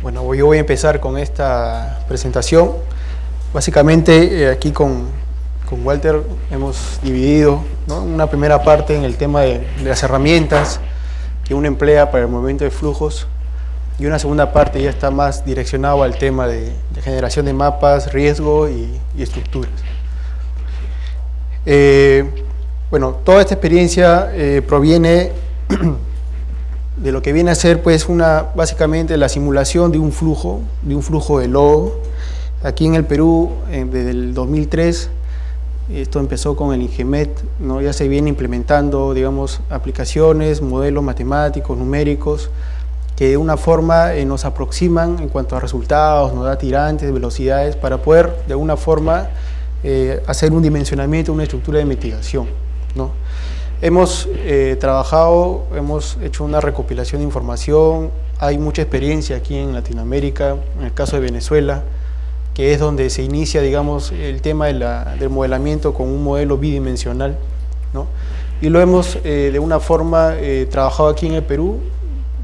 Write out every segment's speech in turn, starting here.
Bueno, yo voy a empezar con esta presentación. Básicamente aquí con Walter hemos dividido, ¿no?, una primera parte en el tema de las herramientas que uno emplea para el movimiento de flujos, y una segunda parte ya está más direccionado al tema de generación de mapas, riesgo y estructuras. Bueno, toda esta experiencia proviene de lo que viene a ser pues básicamente la simulación de un flujo de lodo. Aquí en el Perú, desde el 2003, esto empezó con el INGEMET, ¿no? Ya se viene implementando, digamos, aplicaciones, modelos matemáticos, numéricos, que de una forma nos aproximan en cuanto a resultados, nos da tirantes, velocidades, para poder de alguna forma hacer un dimensionamiento, una estructura de mitigación, ¿no? Hemos trabajado, hemos hecho una recopilación de información, hay mucha experiencia aquí en Latinoamérica, en el caso de Venezuela, que es donde se inicia, digamos, el tema del modelamiento con un modelo bidimensional, ¿no? Y lo hemos de una forma trabajado aquí en el Perú,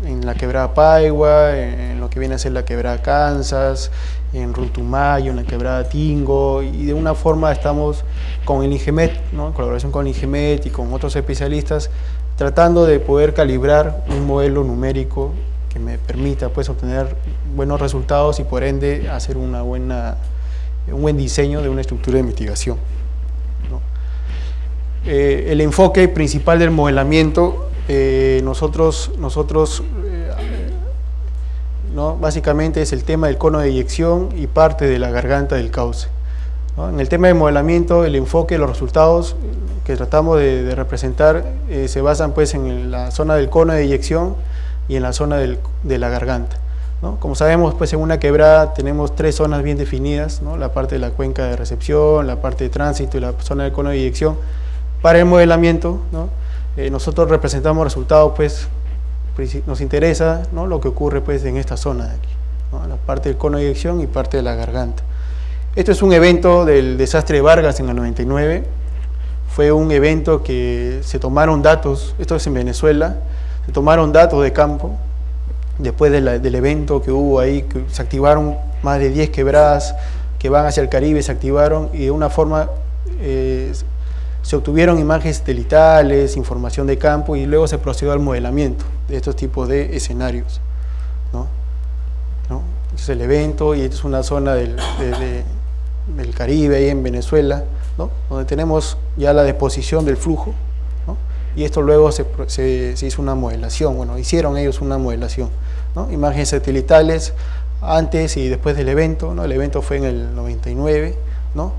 en la quebrada Paigua, en lo que viene a ser la quebrada Kansas, en Runtumayo, en la quebrada Tingo, y de una forma estamos con el INGEMET, ¿no?, en colaboración con el INGEMET y con otros especialistas, tratando de poder calibrar un modelo numérico que me permita pues obtener buenos resultados y por ende hacer un buen diseño de una estructura de mitigación, ¿no? El enfoque principal del modelamiento, nosotros ¿no?, básicamente es el tema del cono de eyección y parte de la garganta del cauce, ¿no? En el tema de modelamiento, el enfoque, los resultados que tratamos de representar se basan pues en la zona del cono de eyección y en la zona de la garganta, ¿no? Como sabemos, pues en una quebrada tenemos tres zonas bien definidas, ¿no?, la parte de la cuenca de recepción, la parte de tránsito y la zona del cono de eyección. Para el modelamiento, ¿no?, nosotros representamos resultados, pues nos interesa, ¿no?, lo que ocurre pues en esta zona de aquí, ¿no?, la parte del cono de eyección y parte de la garganta. Esto es un evento del desastre de Vargas en el 99, fue un evento que se tomaron datos, esto es en Venezuela, se tomaron datos de campo, después del evento que hubo ahí, que se activaron más de 10 quebradas que van hacia el Caribe, se activaron y de una forma se obtuvieron imágenes satelitales, información de campo y luego se procedió al modelamiento de estos tipos de escenarios, ¿no? Este es el evento y esta es una zona del Caribe, ahí en Venezuela, ¿no?, donde tenemos ya la deposición del flujo, ¿no?, y esto luego se hizo una modelación, bueno, hicieron ellos una modelación, ¿no?, imágenes satelitales antes y después del evento, ¿no? El evento fue en el 99, ¿no?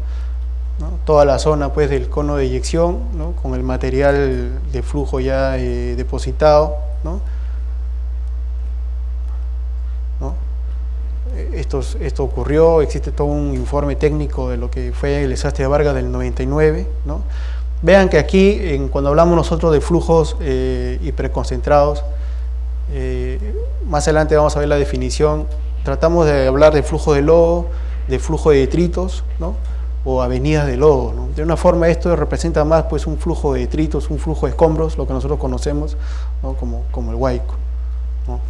Toda la zona pues del cono de eyección, ¿no?, con el material de flujo ya depositado, ¿no? Esto ocurrió, existe todo un informe técnico de lo que fue el desastre de Vargas del 99, ¿no? Vean que aquí, cuando hablamos nosotros de flujos hiperconcentrados, más adelante vamos a ver la definición, tratamos de hablar de flujo de lodo, de flujo de detritos, ¿no?, o avenidas de lodo, ¿no? De una forma esto representa más pues un flujo de detritos, un flujo de escombros, lo que nosotros conocemos, ¿no?, como el huaico, ¿no?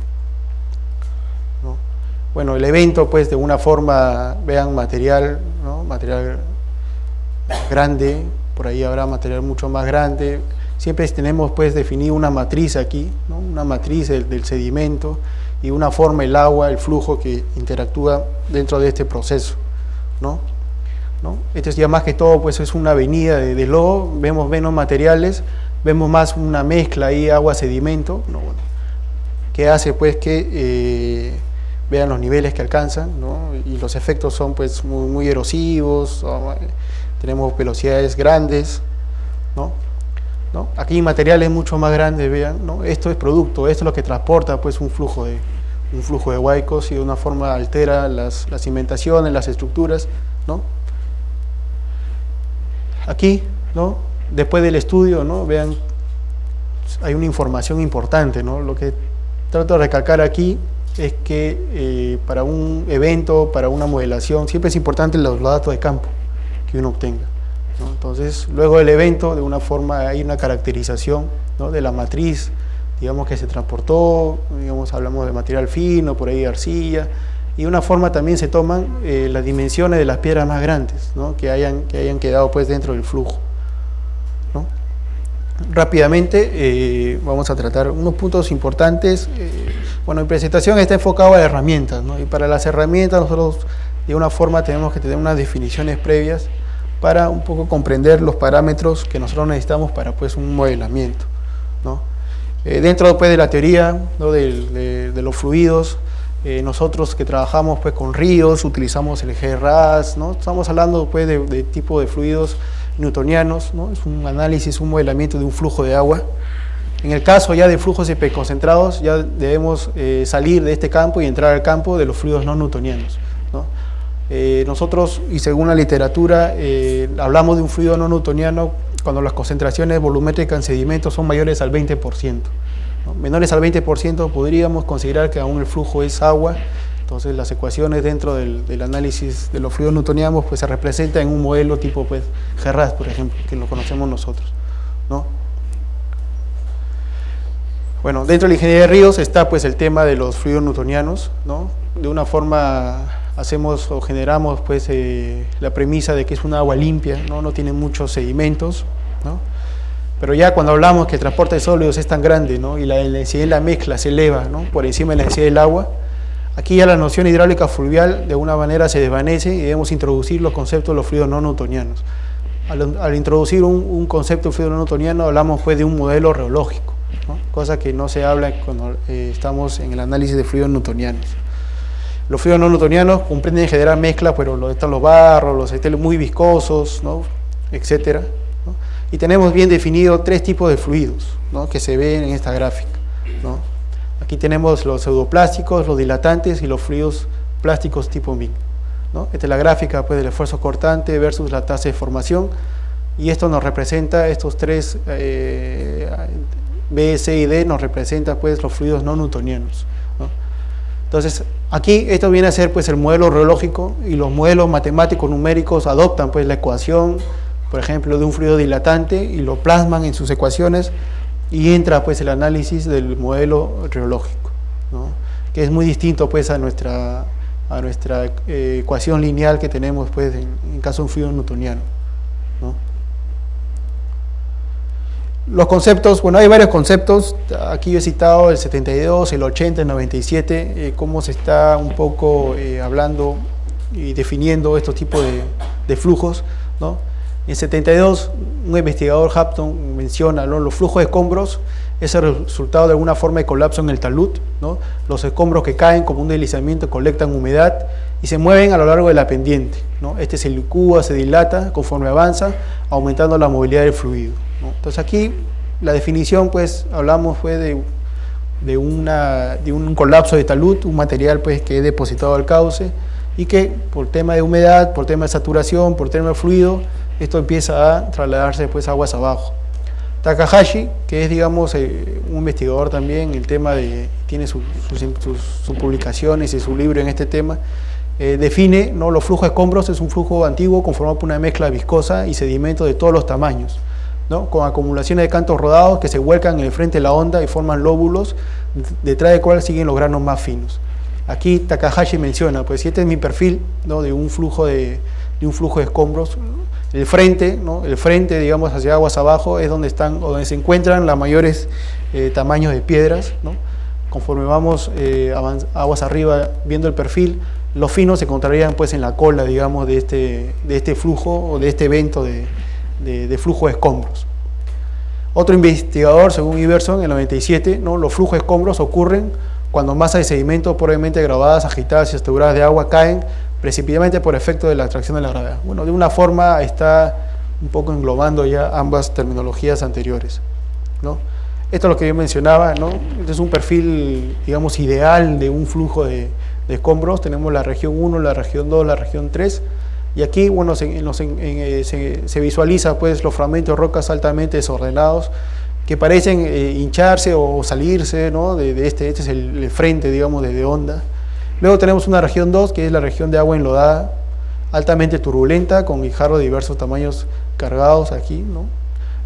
Bueno, el evento pues de una forma, vean material, ¿no?, material grande, por ahí habrá material mucho más grande, siempre tenemos pues definido una matriz aquí, ¿no?, una matriz del sedimento y una forma, el agua, el flujo que interactúa dentro de este proceso, ¿no? Esto es ya más que todo pues es una avenida de lodo, vemos menos materiales, vemos más una mezcla ahí, agua-sedimento, ¿no? Bueno, que hace pues que vean los niveles que alcanzan, ¿no?, y los efectos son pues muy erosivos, ¿no?, tenemos velocidades grandes, ¿no? Aquí materiales mucho más grandes, vean, ¿no?, esto es producto, esto es lo que transporta pues un flujo de huaicos y de una forma altera las cimentaciones, las estructuras, ¿no? Aquí, ¿no?, después del estudio, ¿no?, vean, hay una información importante, ¿no? Lo que trato de recalcar aquí es que para un evento, para una modelación, siempre es importante los datos de campo que uno obtenga, ¿no? Entonces, luego del evento, de una forma hay una caracterización, ¿no?, de la matriz digamos que se transportó, digamos, hablamos de material fino, por ahí arcilla, y de una forma también se toman las dimensiones de las piedras más grandes, ¿no? que hayan quedado pues dentro del flujo, ¿no? Rápidamente vamos a tratar unos puntos importantes. Bueno, mi presentación está enfocada a herramientas, ¿no? Y para las herramientas nosotros de una forma tenemos que tener unas definiciones previas para un poco comprender los parámetros que nosotros necesitamos para pues un modelamiento, ¿no? Dentro pues de la teoría, ¿no? de los fluidos, nosotros que trabajamos pues con ríos utilizamos el GRAS, ¿no? Estamos hablando pues de tipo de fluidos newtonianos, ¿no? Es un análisis, un modelamiento de un flujo de agua. En el caso ya de flujos hiperconcentrados ya debemos salir de este campo y entrar al campo de los fluidos no newtonianos, ¿no? Nosotros, y según la literatura, hablamos de un fluido no newtoniano cuando las concentraciones volumétricas en sedimentos son mayores al 20%, ¿no? Menores al 20% podríamos considerar que aún el flujo es agua. Entonces las ecuaciones dentro del análisis de los fluidos newtonianos pues se representan en un modelo tipo pues GRAS, por ejemplo, que lo conocemos nosotros, ¿no? Bueno, dentro de la ingeniería de ríos está pues el tema de los fluidos newtonianos, ¿no? De una forma hacemos o generamos pues la premisa de que es un agua limpia, ¿no? No tiene muchos sedimentos, ¿no? Pero ya cuando hablamos que el transporte de sólidos es tan grande, ¿no? Y la densidad de la mezcla se eleva, ¿no? Por encima de la densidad del agua, aquí ya la noción hidráulica fluvial de alguna manera se desvanece y debemos introducir los conceptos de los fluidos no newtonianos. Al introducir un concepto de fluido no newtoniano hablamos pues de un modelo reológico, ¿no? Cosa que no se habla cuando estamos en el análisis de fluidos newtonianos. Los fluidos no newtonianos comprenden generar mezclas, pero están los barros, los estelos muy viscosos, ¿no? Etcétera, ¿no? Y tenemos bien definido tres tipos de fluidos, ¿no? Que se ven en esta gráfica, ¿no? Aquí tenemos los pseudoplásticos, los dilatantes y los fluidos plásticos tipo MIN, ¿no? Esta es la gráfica pues, del esfuerzo cortante versus la tasa de formación, y esto nos representa, estos tres B, C y D nos representa pues, los fluidos no newtonianos, ¿no? Entonces aquí esto viene a ser pues, el modelo reológico, y los modelos matemáticos numéricos adoptan pues, la ecuación, por ejemplo, de un fluido dilatante y lo plasman en sus ecuaciones, y entra pues el análisis del modelo reológico, ¿no? Que es muy distinto pues a nuestra ecuación lineal que tenemos pues en caso de un fluido newtoniano, ¿no? Los conceptos, bueno, hay varios conceptos, aquí yo he citado el 72, el 80, el 97, cómo se está un poco hablando y definiendo estos tipos de flujos, ¿no? En 72, un investigador, Hampton, menciona, ¿no? Los flujos de escombros es el resultado de alguna forma de colapso en el talud, ¿no? Los escombros que caen como un deslizamiento colectan humedad y se mueven a lo largo de la pendiente, ¿no? Este se licúa, se dilata conforme avanza, aumentando la movilidad del fluido, ¿no? Entonces aquí la definición, pues, hablamos pues, de un colapso de talud, un material pues, que es depositado al cauce y que por tema de humedad, por tema de saturación, por tema de fluido, esto empieza a trasladarse pues aguas abajo. Takahashi, que es digamos un investigador también, el tema tiene sus publicaciones y su libro en este tema, define, ¿no? Los flujos de escombros es un flujo antiguo conformado por una mezcla viscosa y sedimentos de todos los tamaños, ¿no? Con acumulaciones de cantos rodados que se vuelcan en el frente de la onda y forman lóbulos, detrás del cual siguen los granos más finos. Aquí Takahashi menciona, pues si este es mi perfil, ¿no? de un flujo de escombros, el frente, ¿no? El frente, digamos, hacia aguas abajo es donde se encuentran los mayores tamaños de piedras, ¿no? Conforme vamos aguas arriba viendo el perfil, los finos se encontrarían pues en la cola, digamos, de este flujo o de este evento de flujo de escombros. Otro investigador, según Iverson, en el 97, ¿no? Los flujos de escombros ocurren cuando masas de sedimento probablemente grabadas, agitadas y estructuradas de agua caen precipitadamente por efecto de la atracción de la gravedad. Bueno, de una forma está un poco englobando ya ambas terminologías anteriores, ¿no? Esto es lo que yo mencionaba, ¿no? Este es un perfil, digamos, ideal de un flujo de escombros. Tenemos la región 1, la región 2, la región 3, y aquí, bueno, se visualiza pues los fragmentos de rocas altamente desordenados que parecen hincharse o salirse, ¿no? Este es el frente, digamos, de onda. Luego tenemos una región 2, que es la región de agua enlodada, altamente turbulenta, con guijarros de diversos tamaños cargados aquí, ¿no?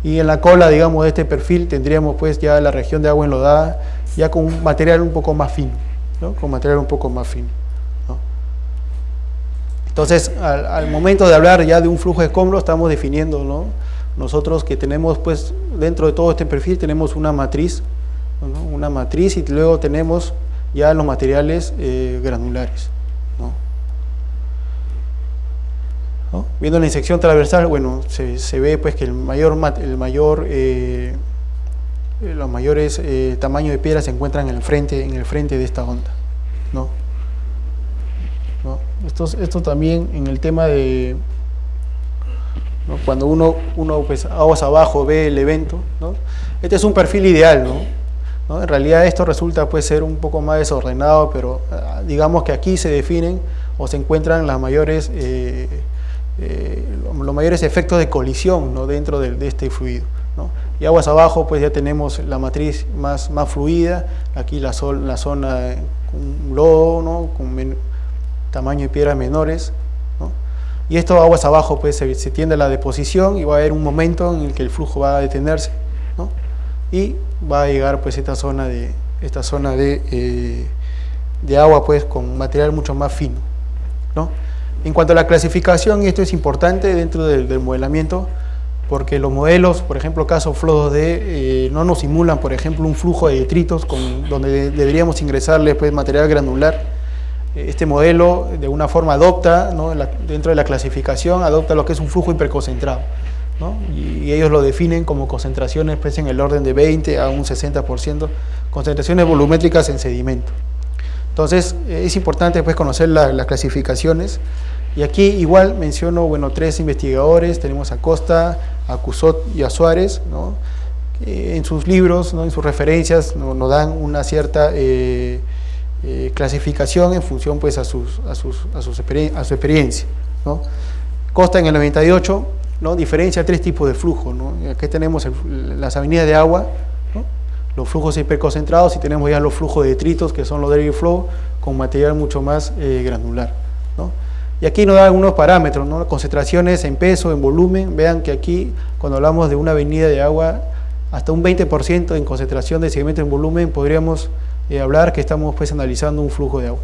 Y en la cola, digamos, de este perfil tendríamos pues ya la región de agua enlodada, ya con un material un poco más fino, ¿no? Con material un poco más fino, ¿no? Entonces, al momento de hablar ya de un flujo de escombros, estamos definiendo, ¿no? Nosotros que tenemos pues dentro de todo este perfil tenemos una matriz, ¿no? Una matriz, y luego tenemos ya los materiales granulares, ¿no? ¿No? Viendo la sección transversal, bueno, se ve pues que los mayores tamaños de piedra se encuentran en el frente de esta onda, ¿no? ¿No? Esto también en el tema de, ¿no? Cuando uno pues aguas abajo ve el evento, ¿no? Este es un perfil ideal, ¿no? En realidad esto resulta pues ser un poco más desordenado, pero digamos que aquí se definen o se encuentran los mayores efectos de colisión, ¿no? Dentro de este fluido, ¿no? Y aguas abajo pues ya tenemos la matriz más fluida, aquí la zona con lodo, ¿no? Con tamaño de piedras menores, ¿no? Y esto aguas abajo pues se tiende a la deposición y va a haber un momento en el que el flujo va a detenerse, ¿no? Y va a llegar pues esta zona de agua pues con material mucho más fino, ¿no? En cuanto a la clasificación, y esto es importante dentro del modelamiento, porque los modelos, por ejemplo, caso Flow 2D, no nos simulan, por ejemplo, un flujo de detritos donde deberíamos ingresarle pues material granular. Este modelo de una forma adopta, ¿no? Dentro de la clasificación, adopta lo que es un flujo hiperconcentrado, ¿no? Y ellos lo definen como concentraciones pues, en el orden de 20 a un 60%, concentraciones volumétricas en sedimento. Entonces, es importante pues, conocer las clasificaciones. Y aquí igual menciono, bueno, 3 investigadores, tenemos a Costa, a Cusot y a Suárez, ¿no? En sus libros, ¿no? En sus referencias, nos dan una cierta clasificación en función pues, a su experiencia, ¿no? Costa en el 98, ¿no? Diferencia 3 tipos de flujo, ¿no? Aquí tenemos las avenidas de agua, ¿no? Los flujos hiperconcentrados, y tenemos ya los flujos de detritos, que son los derived flow, con material mucho más granular, ¿no? Y aquí nos da algunos parámetros, ¿no? Concentraciones en peso, en volumen. Vean que aquí, cuando hablamos de una avenida de agua, hasta un 20% en concentración de sedimento en volumen, podríamos hablar que estamos pues, analizando un flujo de agua.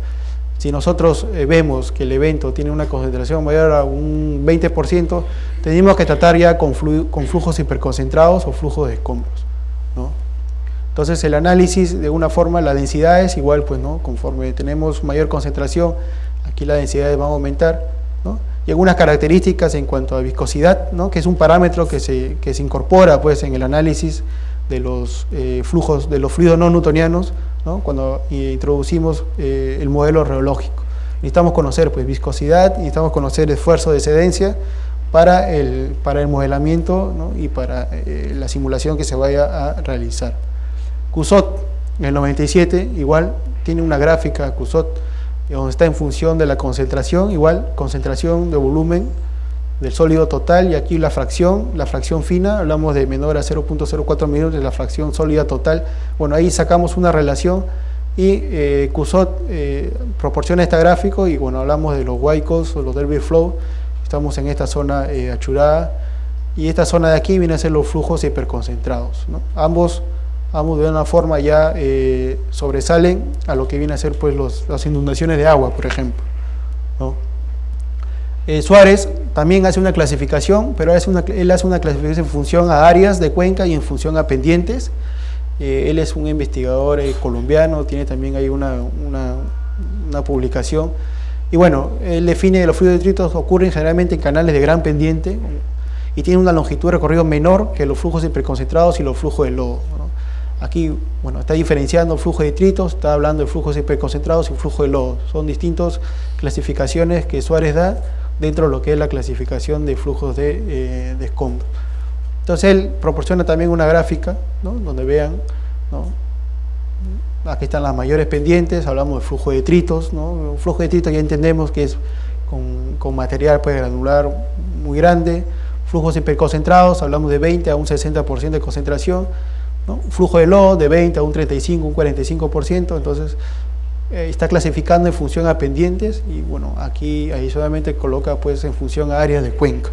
Si nosotros vemos que el evento tiene una concentración mayor a un 20%, tenemos que tratar ya con flujos hiperconcentrados o flujos de escombros, ¿no? Entonces el análisis, de una forma, la densidad es igual, pues, ¿no? Conforme tenemos mayor concentración, aquí las densidades van a aumentar, ¿no? Y algunas características en cuanto a viscosidad, ¿no? Que es un parámetro que se incorpora pues, en el análisis de los flujos, de los fluidos no newtonianos, ¿no? Cuando introducimos el modelo reológico. Necesitamos conocer pues, viscosidad, necesitamos conocer esfuerzo de excedencia para el modelamiento, ¿no? Y para la simulación que se vaya a realizar. Cusot, en el 97, igual tiene una gráfica Cusot, donde está en función de la concentración, igual concentración de volumen del sólido total, y aquí la fracción fina, hablamos de menor a 0.04 milímetros de la fracción sólida total. Bueno, ahí sacamos una relación y Cusot proporciona este gráfico, y bueno, hablamos de los Huaycos o los derived flow. Estamos en esta zona achurada, y esta zona de aquí viene a ser los flujos hiperconcentrados, ¿no? Ambos de una forma ya sobresalen a lo que viene a ser pues, las inundaciones de agua, por ejemplo, ¿no? Suárez también hace una clasificación, pero él hace una clasificación en función a áreas de cuenca y en función a pendientes. Él es un investigador colombiano, tiene también ahí una publicación. Y bueno, él define que los fluidos de detritos ocurren generalmente en canales de gran pendiente y tienen una longitud de recorrido menor que los flujos hiperconcentrados y los flujos de lodo, ¿no? Aquí, bueno, está diferenciando flujo de detritos, está hablando de flujos hiperconcentrados y flujo de lodo. Son distintas clasificaciones que Suárez da dentro de lo que es la clasificación de flujos de escombros. Entonces él proporciona también una gráfica, ¿no? Donde vean, ¿no? Aquí están las mayores pendientes, hablamos de flujo de detritos, ¿no? Un flujo de detritos ya entendemos que es con material pues, granular muy grande. Flujos hiperconcentrados, hablamos de 20 a un 60% de concentración, ¿no? Flujo de lodo de 20 a un 35, un 45%, entonces está clasificando en función a pendientes, y bueno, aquí adicionalmente coloca pues en función a áreas de cuenca.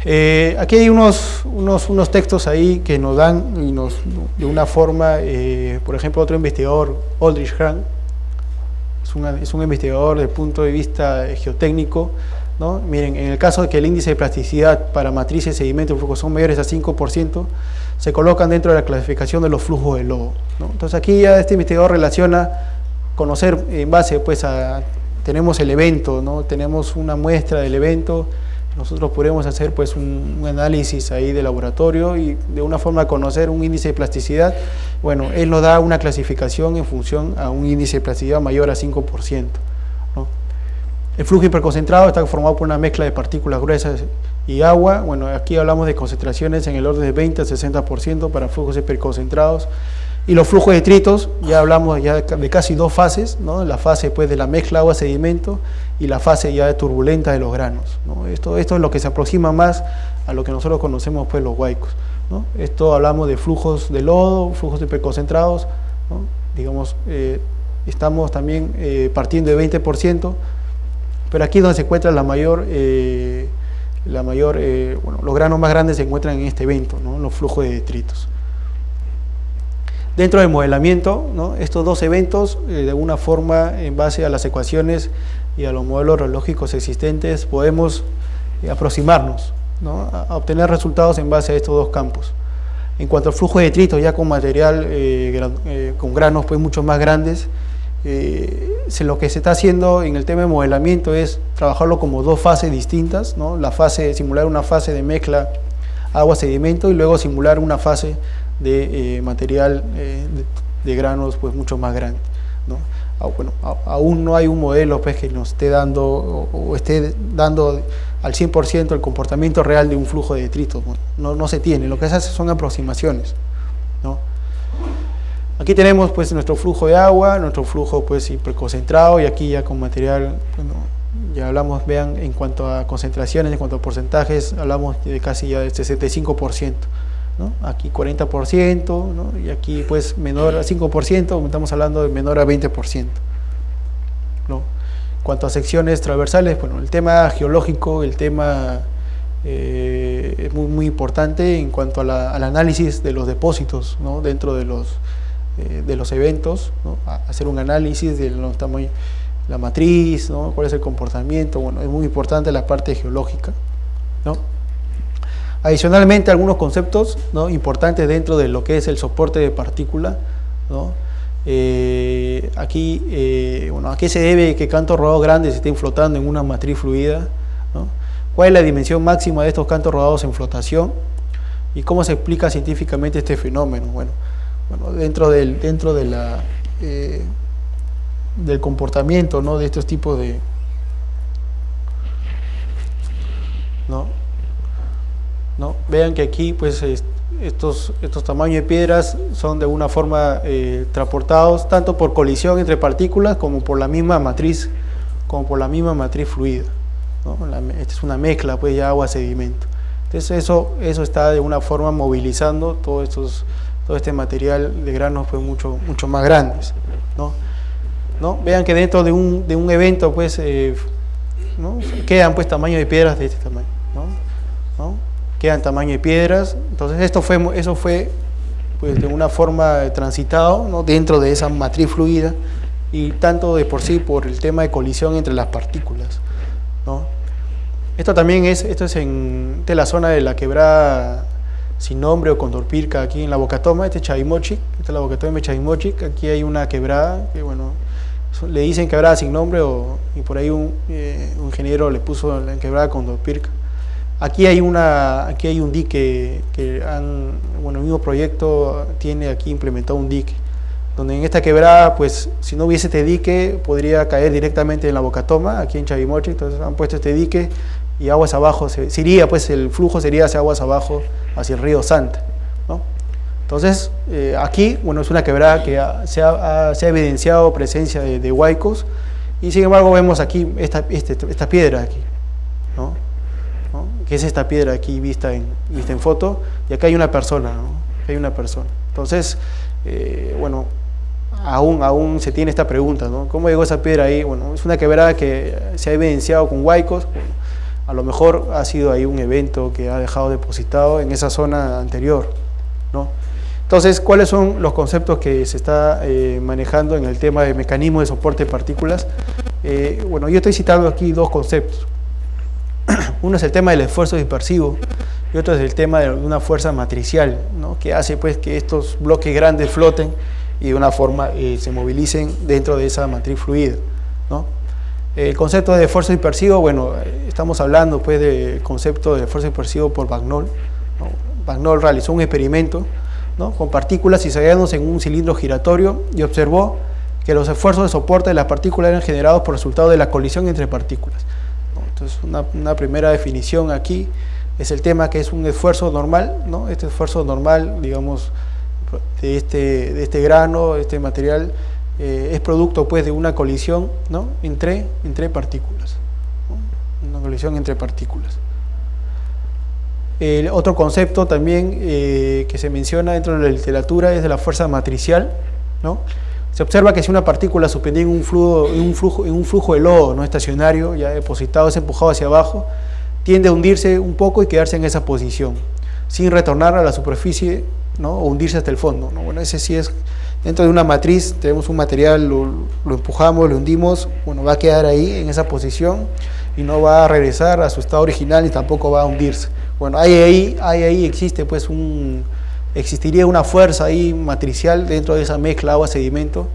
Aquí hay unos textos ahí que nos dan de una forma, por ejemplo, otro investigador, Aldrich Hran, es un investigador desde el punto de vista geotécnico, ¿no? Miren, en el caso de que el índice de plasticidad para matrices, sedimentos y flujos son mayores a 5%, se colocan dentro de la clasificación de los flujos de lodo, ¿no? Entonces aquí ya este investigador relaciona conocer en base pues tenemos el evento, ¿no? Tenemos una muestra del evento, nosotros podemos hacer pues un análisis ahí de laboratorio y de una forma de conocer un índice de plasticidad. Bueno, él nos da una clasificación en función a un índice de plasticidad mayor a 5%, ¿no? El flujo hiperconcentrado está formado por una mezcla de partículas gruesas y agua. Bueno, aquí hablamos de concentraciones en el orden de 20 a 60% para flujos hiperconcentrados. Y los flujos de detritos, ya hablamos ya de casi dos fases, ¿no? La fase pues de la mezcla agua-sedimento y la fase ya turbulenta de los granos, ¿no? Esto es lo que se aproxima más a lo que nosotros conocemos pues los huaicos, ¿no? Esto hablamos de flujos de lodo, flujos hiperconcentrados, ¿no? Digamos, estamos también partiendo de 20%, pero aquí donde se encuentra bueno, los granos más grandes se encuentran en este evento, ¿no? Los flujos de detritos. Dentro del modelamiento, ¿no? Estos dos eventos, de alguna forma, en base a las ecuaciones y a los modelos reológicos existentes, podemos aproximarnos, ¿no? A obtener resultados en base a estos dos campos. En cuanto al flujo de detritos, ya con material, con granos pues mucho más grandes, lo que se está haciendo en el tema de modelamiento es trabajarlo como dos fases distintas, ¿no? Simular una fase de mezcla agua-sedimento y luego simular una fase de material de granos pues mucho más grande, ¿no? Bueno, aún no hay un modelo pues que nos esté dando o esté dando al 100% el comportamiento real de un flujo de detritos, no se tiene, lo que se hace son aproximaciones, ¿no? Aquí tenemos pues nuestro flujo de agua, nuestro flujo pues hiperconcentrado, y aquí ya con material, bueno, ya hablamos, vean, en cuanto a concentraciones, en cuanto a porcentajes, hablamos de casi ya del 65%. ¿No? Aquí 40%, ¿no? Y aquí pues menor a 5%, estamos hablando de menor a 20%, ¿no? En cuanto a secciones transversales, bueno, el tema geológico, el tema es muy importante en cuanto al análisis de los depósitos, ¿no? Dentro de los eventos, ¿no? Hacer un análisis de los tamaños, la matriz, ¿no? Cuál es el comportamiento, bueno, es muy importante la parte geológica, ¿no? Adicionalmente, algunos conceptos, ¿no? Importantes dentro de lo que es el soporte de partícula, ¿no? Bueno, ¿a qué se debe que cantos rodados grandes estén flotando en una matriz fluida, ¿no? ¿Cuál es la dimensión máxima de estos cantos rodados en flotación? ¿Y cómo se explica científicamente este fenómeno? Bueno, dentro del comportamiento, ¿no? De estos tipos de... ¿no? Vean que aquí pues estos tamaños de piedras son de alguna forma transportados tanto por colisión entre partículas como por la misma matriz fluida, ¿no? Esta es una mezcla pues ya agua-sedimento. Entonces eso está de una forma movilizando todo este material de granos pues mucho más grandes, ¿no? Vean que dentro de un evento pues ¿no? Quedan pues tamaños de piedras de este tamaño, ¿no? Quedan tamaño de piedras. Entonces eso fue pues de una forma transitado, ¿no? Dentro de esa matriz fluida, y tanto de por sí por el tema de colisión entre las partículas, ¿no? Esto es en la zona de la quebrada sin nombre o Condorpirca, aquí en la Bocatoma, esta es la Bocatoma de Chavimochic. Aquí hay una quebrada que, bueno, le dicen quebrada sin nombre, y por ahí un ingeniero le puso la quebrada Condorpirca. Aquí hay un dique que el mismo proyecto tiene aquí implementado un dique, donde en esta quebrada, pues, si no hubiese este dique, podría caer directamente en la Bocatoma, aquí en Chavimochic. Entonces han puesto este dique y aguas abajo, pues el flujo sería hacia aguas abajo, hacia el río Santa, ¿no? Entonces, aquí, bueno, es una quebrada que se ha evidenciado presencia de huaicos, y sin embargo vemos aquí esta piedra aquí, ¿no? Que es esta piedra aquí vista en foto, y acá hay una persona, ¿no? Aquí hay una persona. Entonces, bueno, aún se tiene esta pregunta, ¿no? ¿Cómo llegó esa piedra ahí? Bueno, es una quebrada que se ha evidenciado con huaicos. A lo mejor ha sido ahí un evento que ha dejado depositado en esa zona anterior, ¿no? Entonces, ¿cuáles son los conceptos que se está manejando en el tema de mecanismo de soporte de partículas? Bueno, yo estoy citando aquí dos conceptos. Uno es el tema del esfuerzo dispersivo y otro es el tema de una fuerza matricial, ¿no? Que hace pues que estos bloques grandes floten y de una forma se movilicen dentro de esa matriz fluida, ¿no? El concepto de esfuerzo dispersivo, bueno, estamos hablando pues del concepto de esfuerzo dispersivo por Bagnol, ¿no? Bagnol realizó un experimento, ¿no? Con partículas cizañándose en un cilindro giratorio y observó que los esfuerzos de soporte de las partículas eran generados por resultado de la colisión entre partículas, ¿no? Entonces, una primera definición aquí es el tema que es un esfuerzo normal, ¿no? Este esfuerzo normal, digamos, de este grano, este material, es producto pues de una colisión, ¿no? entre partículas, ¿no? Una colisión entre partículas. El otro concepto también que se menciona dentro de la literatura es de la fuerza matricial, ¿no? Se observa que si una partícula suspendida en un flujo de lodo no estacionario, ya depositado, es empujado hacia abajo, tiende a hundirse un poco y quedarse en esa posición, sin retornar a la superficie, ¿no? O hundirse hasta el fondo, ¿no? Bueno, ese sí es dentro de una matriz, tenemos un material, lo empujamos, lo hundimos, bueno, va a quedar ahí en esa posición y no va a regresar a su estado original ni tampoco va a hundirse. Bueno, ahí existe pues existiría una fuerza ahí matricial dentro de esa mezcla agua-sedimento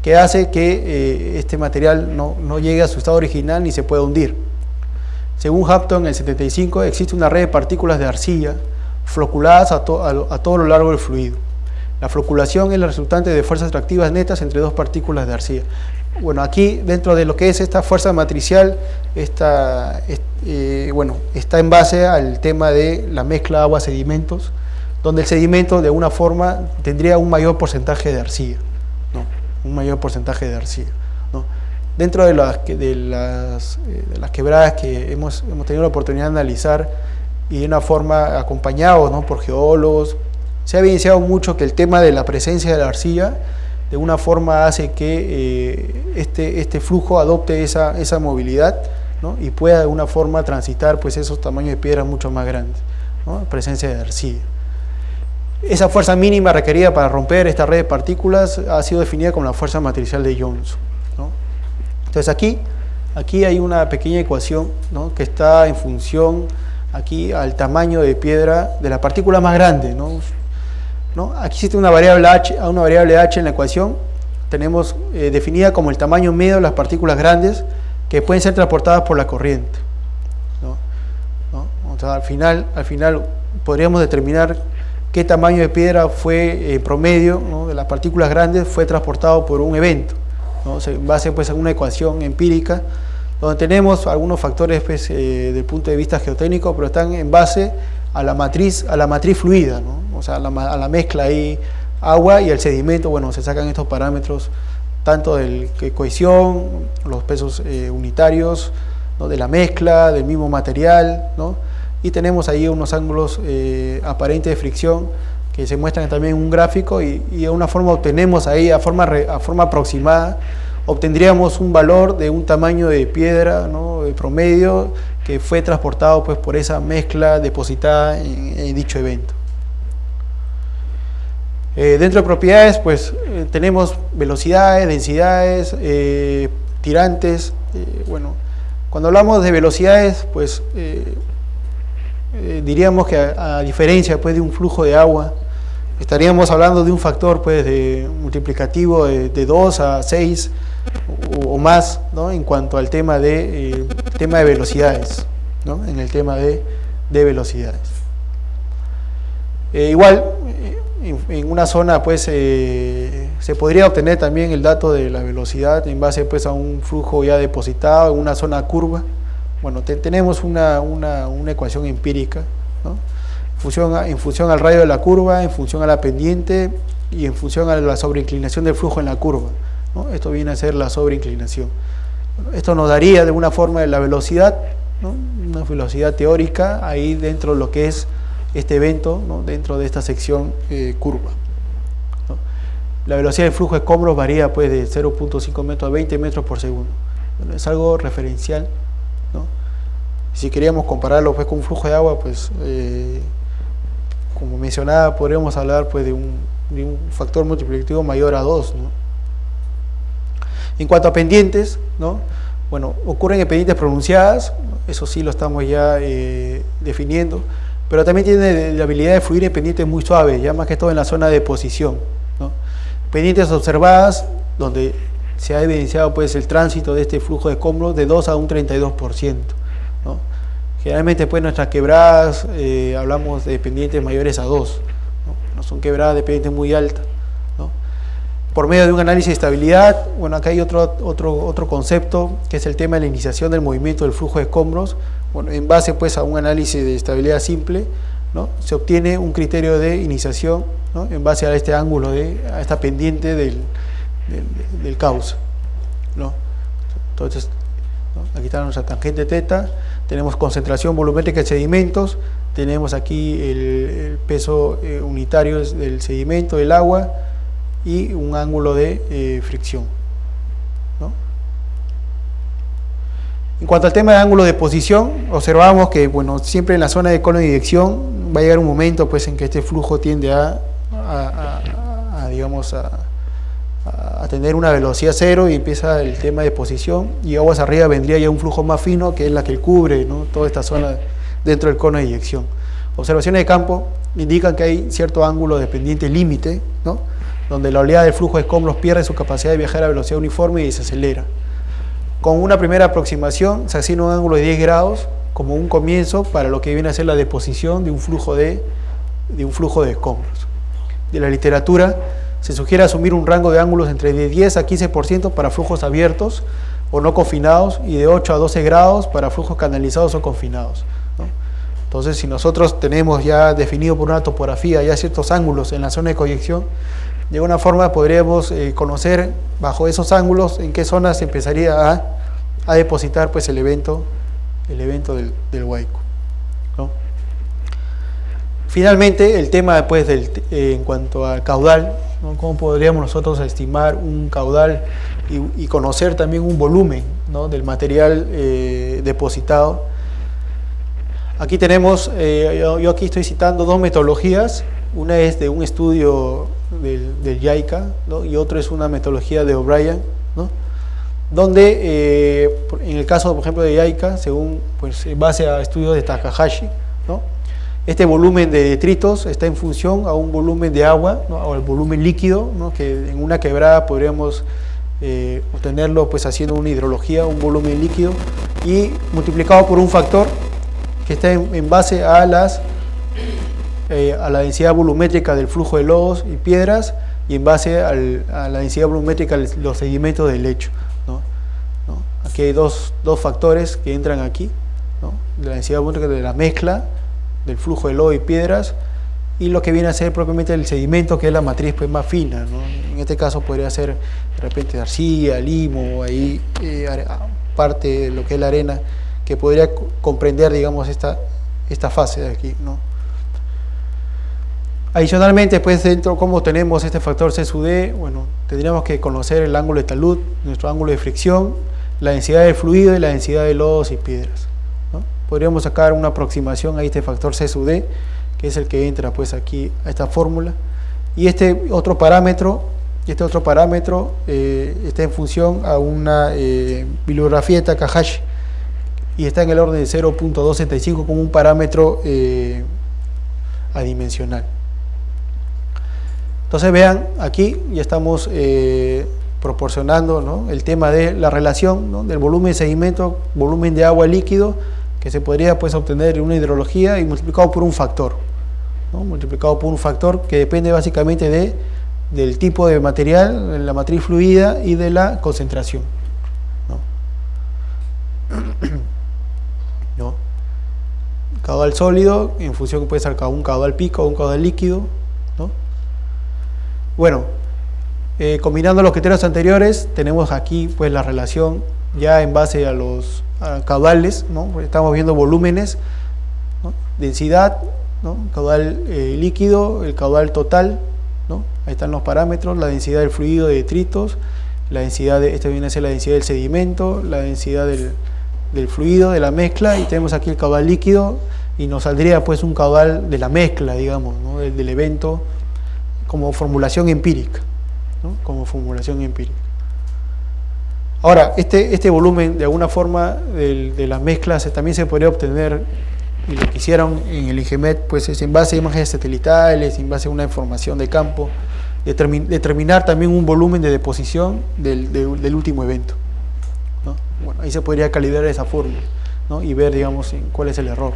que hace que este material no llegue a su estado original ni se pueda hundir. Según Hampton, en el 75, existe una red de partículas de arcilla floculadas a todo lo largo del fluido. La floculación es la resultante de fuerzas atractivas netas entre dos partículas de arcilla. Bueno, aquí dentro de lo que es esta fuerza matricial, bueno, está en base al tema de la mezcla agua-sedimentos, donde el sedimento de una forma tendría un mayor porcentaje de arcilla, ¿no? Un mayor porcentaje de arcilla, ¿no? Dentro de las quebradas que hemos tenido la oportunidad de analizar y de una forma acompañados, ¿no? Por geólogos, se ha evidenciado mucho que el tema de la presencia de la arcilla de una forma hace que este flujo adopte esa movilidad, ¿no? Y pueda de una forma transitar pues esos tamaños de piedras mucho más grandes, ¿no? Presencia de arcilla. Esa fuerza mínima requerida para romper esta red de partículas ha sido definida como la fuerza matricial de Johnson, ¿no? Entonces aquí hay una pequeña ecuación, ¿no? Que está en función aquí al tamaño de piedra de la partícula más grande, ¿no? Aquí existe una variable h en la ecuación, tenemos definida como el tamaño medio de las partículas grandes que pueden ser transportadas por la corriente, ¿no? O sea, al final podríamos determinar qué tamaño de piedra fue en promedio, ¿no? De las partículas grandes fue transportado por un evento, ¿no? En base pues a una ecuación empírica donde tenemos algunos factores pues, del punto de vista geotécnico, pero están en base a la matriz fluida, ¿no? O sea, a la mezcla ahí, agua y el sedimento. Bueno, se sacan estos parámetros tanto de cohesión, los pesos unitarios, ¿no? De la mezcla, del mismo material, ¿no? Y tenemos ahí unos ángulos aparentes de fricción que se muestran también en un gráfico y de una forma obtenemos ahí, a forma aproximada, obtendríamos un valor de un tamaño de piedra, ¿no? De promedio que fue transportado pues, por esa mezcla depositada en dicho evento. Dentro de propiedades pues tenemos velocidades, densidades, tirantes. Bueno, cuando hablamos de velocidades pues diríamos que a diferencia pues, de un flujo de agua estaríamos hablando de un factor pues, de multiplicativo de 2 a 6 o más, ¿no? En cuanto al tema de velocidades, ¿no? En el tema de velocidades. Igual en una zona pues se podría obtener también el dato de la velocidad en base pues a un flujo ya depositado en una zona curva. Bueno, tenemos una ecuación empírica, ¿no? En función al radio de la curva, en función a la pendiente y en función a la sobreinclinación del flujo en la curva, ¿no? Esto viene a ser la sobreinclinación. Bueno, esto nos daría de una forma de la velocidad, ¿no? Una velocidad teórica ahí dentro de lo que es este evento, ¿no? Dentro de esta sección curva, ¿no? La velocidad de flujo de escombros varía pues, de 0.5 metros a 20 metros por segundo. Bueno, es algo referencial, ¿no? Si queríamos compararlo pues, con un flujo de agua, pues como mencionaba, podríamos hablar pues, de un factor multiplicativo mayor a 2, ¿no? En cuanto a pendientes, ¿no? Bueno, ocurren en pendientes pronunciadas, eso sí lo estamos ya definiendo, pero también tiene la habilidad de fluir en pendientes muy suaves, ya más que todo en la zona de posición, ¿no? Pendientes observadas, donde se ha evidenciado pues, el tránsito de este flujo de escombros de 2 a un 32%, ¿no? Generalmente pues, nuestras quebradas, hablamos de pendientes mayores a 2, no son quebradas de pendientes muy altas, ¿no? Por medio de un análisis de estabilidad, bueno, acá hay otro concepto, que es el tema de la iniciación del movimiento del flujo de escombros. Bueno, en base pues, a un análisis de estabilidad simple, ¿no? Se obtiene un criterio de iniciación, ¿no? En base a este ángulo, a esta pendiente del cauce, ¿no? Entonces, ¿no? Aquí está nuestra tangente teta, tenemos concentración volumétrica de sedimentos, tenemos aquí el peso unitario del sedimento, del agua, y un ángulo de fricción, ¿no? En cuanto al tema de ángulo de posición, observamos que bueno, siempre en la zona de cono de eyección va a llegar un momento pues, en que este flujo tiende a tener una velocidad cero y empieza el tema de posición, y aguas arriba vendría ya un flujo más fino, que es la que cubre, ¿no? Toda esta zona dentro del cono de eyección. Observaciones de campo indican que hay cierto ángulo de pendiente límite, ¿no? Donde la oleada del flujo de escombros pierde su capacidad de viajar a velocidad uniforme y se acelera. Con una primera aproximación se asigna un ángulo de 10 grados como un comienzo para lo que viene a ser la deposición de un flujo de escombros. De la literatura se sugiere asumir un rango de ángulos entre de 10 a 15% para flujos abiertos o no confinados, y de 8 a 12 grados para flujos canalizados o confinados, ¿no? Entonces, si nosotros tenemos ya definido por una topografía ya ciertos ángulos en la zona de coyección, de alguna forma podríamos conocer bajo esos ángulos en qué zonas se empezaría a depositar pues, el evento del huaico, ¿no? Finalmente, el tema pues, en cuanto al caudal, ¿no? ¿Cómo podríamos nosotros estimar un caudal y conocer también un volumen, ¿no? Del material depositado? Aquí tenemos, yo aquí estoy citando dos metodologías. Una es de un estudio del JICA, ¿no? Y otro es una metodología de O'Brien, ¿no? Donde en el caso, por ejemplo, de JICA, según pues, en base a estudios de Takahashi, ¿no? Este volumen de detritos está en función a un volumen de agua, ¿no? O el volumen líquido, ¿no? Que en una quebrada podríamos obtenerlo pues, haciendo una hidrología, un volumen líquido, y multiplicado por un factor que está en base a la densidad volumétrica del flujo de lodos y piedras, y en base a la densidad volumétrica de los sedimentos del lecho, ¿no? Aquí hay dos factores que entran aquí, ¿no? La densidad volumétrica de la mezcla del flujo de lodo y piedras, y lo que viene a ser propiamente el sedimento, que es la matriz pues, más fina, ¿no? En este caso podría ser de repente arcilla, limo, ahí parte de lo que es la arena, que podría comprender, digamos, esta fase de aquí, ¿no? Adicionalmente, pues dentro, ¿cómo tenemos este factor C sub D? Bueno, tendríamos que conocer el ángulo de talud, nuestro ángulo de fricción, la densidad del fluido y la densidad de lodos y piedras, ¿no? Podríamos sacar una aproximación a este factor C sub D, que es el que entra pues aquí a esta fórmula, y este otro parámetro está en función a una bibliografía de Takahashi, y está en el orden de 0.275 como un parámetro adimensional. Entonces vean, aquí ya estamos proporcionando, ¿no? El tema de la relación, ¿no? Del volumen de sedimento, volumen de agua líquido, que se podría pues, obtener en una hidrología, y multiplicado por un factor, ¿no? Multiplicado por un factor que depende básicamente del tipo de material, de la matriz fluida y de la concentración, ¿no? Caudal sólido en función puede ser un caudal pico o un caudal líquido, ¿no? Bueno, combinando los criterios anteriores, tenemos aquí pues la relación ya en base a los caudales, ¿no? Estamos viendo volúmenes, ¿no? Densidad, ¿no? Caudal líquido, el caudal total, ¿no? Ahí están los parámetros, la densidad del fluido de detritos, la densidad de, viene a ser la densidad del sedimento, la densidad del fluido, de la mezcla, y tenemos aquí el caudal líquido, y nos saldría pues un caudal de la mezcla, digamos, ¿no? del evento, como formulación empírica, ¿no? Como formulación empírica. Ahora, este volumen, de alguna forma, de la mezcla también se podría obtener, y lo que hicieron en el INGEMET, pues es en base a imágenes satelitales, en base a una información de campo, determinar también un volumen de deposición del último evento, ¿no? Bueno, ahí se podría calibrar esa fórmula, ¿no? Y ver, digamos, cuál es el error.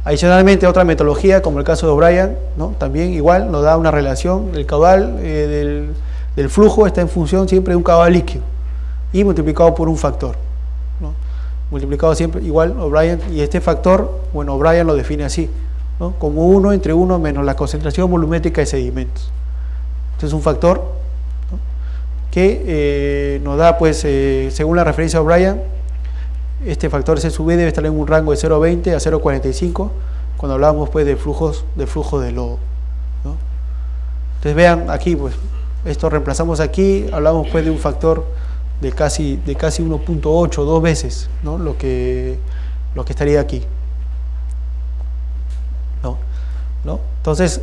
Adicionalmente, otra metodología, como el caso de O'Brien, ¿no? También igual nos da una relación, el caudal del flujo está en función siempre de un caudal líquido y multiplicado por un factor, ¿no? Multiplicado siempre igual O'Brien, y este factor, bueno, O'Brien lo define así, ¿no? Como 1 entre 1 menos la concentración volumétrica de sedimentos. Este es un factor, ¿no? Que nos da, pues, según la referencia de O'Brien, este factor C sub B debe estar en un rango de 0,20 a 0,45 cuando hablamos pues de flujo de lodo, ¿no? Entonces vean aquí, pues esto reemplazamos aquí, hablamos pues de un factor de casi 1.8, 2 veces, ¿no? lo que estaría aquí, ¿no? Entonces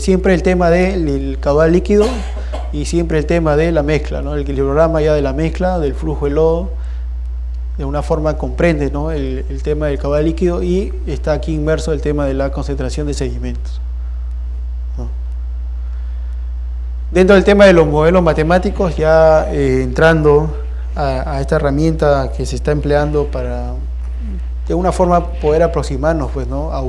siempre el tema del caudal líquido y siempre el tema de la mezcla, ¿no? El equilibrograma ya de la mezcla, del flujo de lodo, de una forma comprende, ¿no? el tema del caudal líquido, y está aquí inmerso el tema de la concentración de sedimentos, ¿no? Dentro del tema de los modelos matemáticos, ya entrando a esta herramienta que se está empleando para de una forma poder aproximarnos, pues, ¿no? a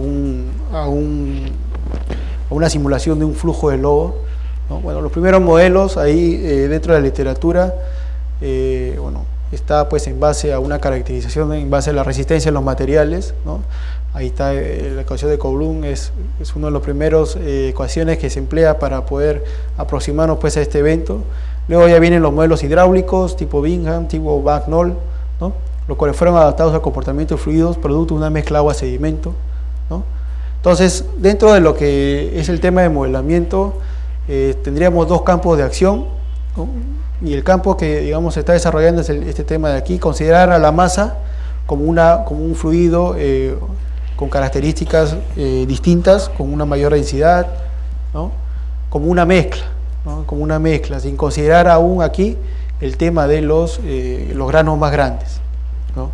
una simulación de un flujo de lodo, ¿no? Bueno, los primeros modelos ahí dentro de la literatura, bueno, está pues en base a una caracterización, en base a la resistencia de los materiales, ¿no? Ahí está la ecuación de Coulomb, es una de las primeras ecuaciones que se emplea para poder aproximarnos pues a este evento. Luego ya vienen los modelos hidráulicos tipo Bingham, tipo Bagnall, ¿no? Los cuales fueron adaptados al comportamiento de fluidos producto de una mezcla agua-sedimento, ¿no? Entonces, dentro de lo que es el tema de modelamiento, tendríamos dos campos de acción, ¿no? Y el campo que, digamos, se está desarrollando es este tema de aquí: considerar a la masa como un fluido con características distintas, con una mayor densidad, ¿no? Como una mezcla, ¿no? Como una mezcla, sin considerar aún aquí el tema de los granos más grandes, ¿no?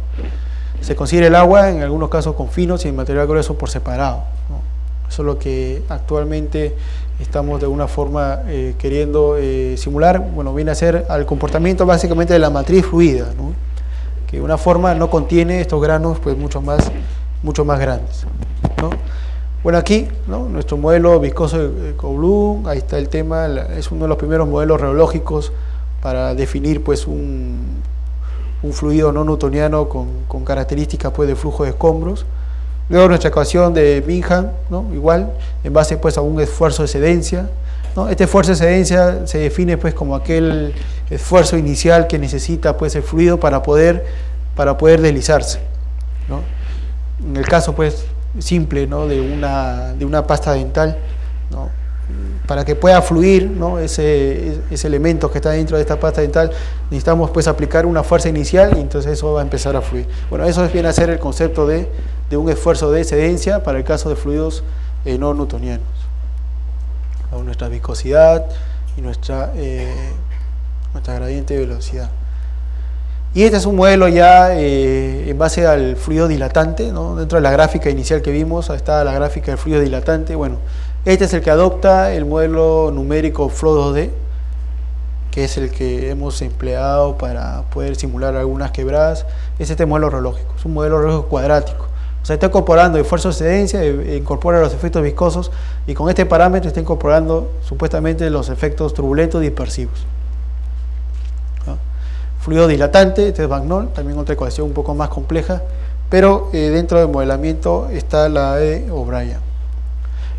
Se considera el agua en algunos casos con finos y el material grueso por separado, ¿no? Eso es lo que actualmente estamos de alguna forma queriendo simular. Bueno, viene a ser al comportamiento básicamente de la matriz fluida, ¿no? Que de una forma no contiene estos granos pues mucho más grandes, ¿no? Bueno, aquí, ¿no? Nuestro modelo viscoso de Coulomb, ahí está el tema, es uno de los primeros modelos reológicos para definir pues un fluido no newtoniano con características pues de flujo de escombros. Luego nuestra ecuación de Bingham, ¿no? Igual, en base pues a un esfuerzo de sedencia, ¿no? Este esfuerzo de sedencia se define pues como aquel esfuerzo inicial que necesita pues el fluido para poder deslizarse, ¿no? En el caso pues simple, ¿no? de una pasta dental, ¿no? Para que pueda fluir, ¿no? ese elemento que está dentro de esta pasta dental, necesitamos pues aplicar una fuerza inicial y entonces eso va a empezar a fluir. Bueno, eso viene a ser el concepto de un esfuerzo de sedencia para el caso de fluidos no newtonianos, ¿no? Nuestra viscosidad y nuestra gradiente de velocidad. Y este es un modelo ya en base al fluido dilatante, ¿no? Dentro de la gráfica inicial que vimos está la gráfica del fluido dilatante. Bueno, este es el que adopta el modelo numérico Flow 2D, que es el que hemos empleado para poder simular algunas quebradas. Es este modelo reológico, es un modelo reológico cuadrático. O sea, está incorporando esfuerzo de sedencia, incorpora los efectos viscosos, y con este parámetro está incorporando supuestamente los efectos turbulentos dispersivos, ¿no? Fluido dilatante, este es Bagnall, también otra ecuación un poco más compleja, pero dentro del modelamiento está la de O'Brien.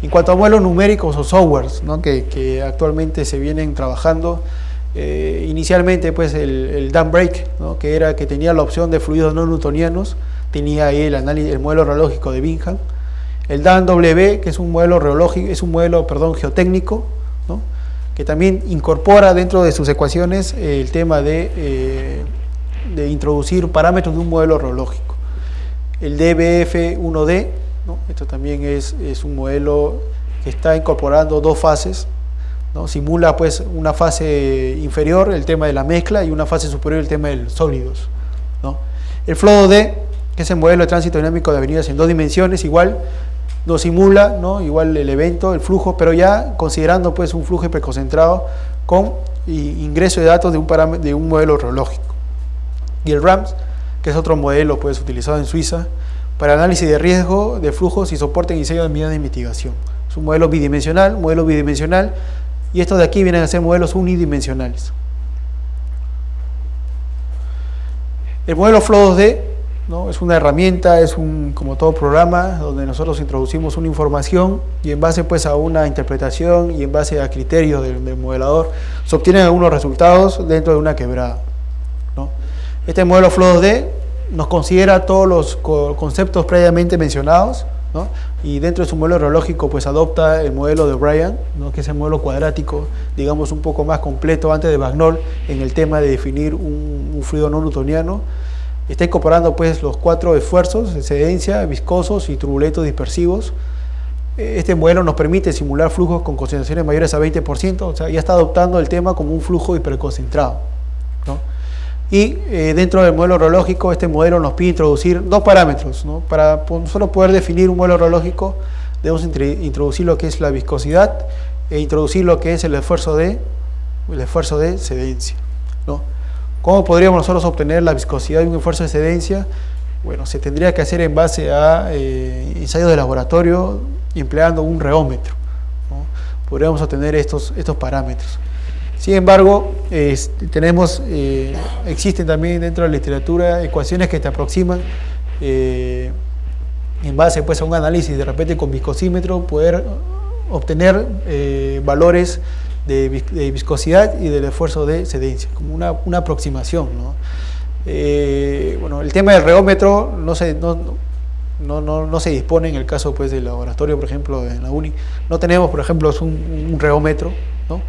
En cuanto a modelos numéricos o softwares, ¿no? que actualmente se vienen trabajando, inicialmente pues el Dan Break, ¿no? que tenía la opción de fluidos no newtonianos, tenía ahí el modelo reológico de Bingham. El Dan W, que es un modelo geotécnico, ¿no? Que también incorpora dentro de sus ecuaciones el tema de de introducir parámetros de un modelo orológico. El DBF1D, ¿no? Esto también es un modelo que está incorporando dos fases, ¿no? Simula pues una fase inferior, el tema de la mezcla, y una fase superior, el tema de los sólidos, ¿no? El FLODD, que es el modelo de tránsito dinámico de avenidas en dos dimensiones, igual nos simula, ¿no? Igual el evento, el flujo, pero ya considerando pues un flujo hiperconcentrado con ingreso de datos de un modelo orológico. Y el RAMS, que es otro modelo pues utilizado en Suiza para análisis de riesgo de flujos y soporte en diseño de medidas de mitigación. Es un modelo bidimensional, y estos de aquí vienen a ser modelos unidimensionales. El modelo Flow2D, ¿no? Es una herramienta, como todo programa, donde nosotros introducimos una información y en base pues a una interpretación y en base a criterios del modelador se obtienen algunos resultados dentro de una quebrada, ¿no? Este modelo Flow2D nos considera todos los conceptos previamente mencionados, ¿no? Y dentro de su modelo orológico pues adopta el modelo de O'Brien, ¿no? Que es el modelo cuadrático, digamos un poco más completo antes de Bagnol en el tema de definir un fluido no newtoniano. Está incorporando pues los 4 esfuerzos, excedencia, viscosos y turbulentos dispersivos. Este modelo nos permite simular flujos con concentraciones mayores a 20%, o sea, ya está adoptando el tema como un flujo hiperconcentrado, ¿no? Y dentro del modelo orológico, este modelo nos pide introducir dos parámetros, ¿no? Para solo poder definir un modelo orológico, debemos introducir lo que es la viscosidad e introducir lo que es el esfuerzo de excedencia, ¿no? ¿Cómo podríamos nosotros obtener la viscosidad de un esfuerzo de excedencia? Bueno, se tendría que hacer en base a ensayos de laboratorio empleando un reómetro, ¿no? Podríamos obtener estos parámetros. Sin embargo, existen también dentro de la literatura ecuaciones que te aproximan en base pues, a un análisis de repente con viscosímetro, poder obtener valores de viscosidad y del esfuerzo de excedencia, como una aproximación, ¿no? Bueno, el tema del reómetro no se dispone en el caso pues, del laboratorio, por ejemplo, en la UNI. No tenemos, por ejemplo, un reómetro, ¿no?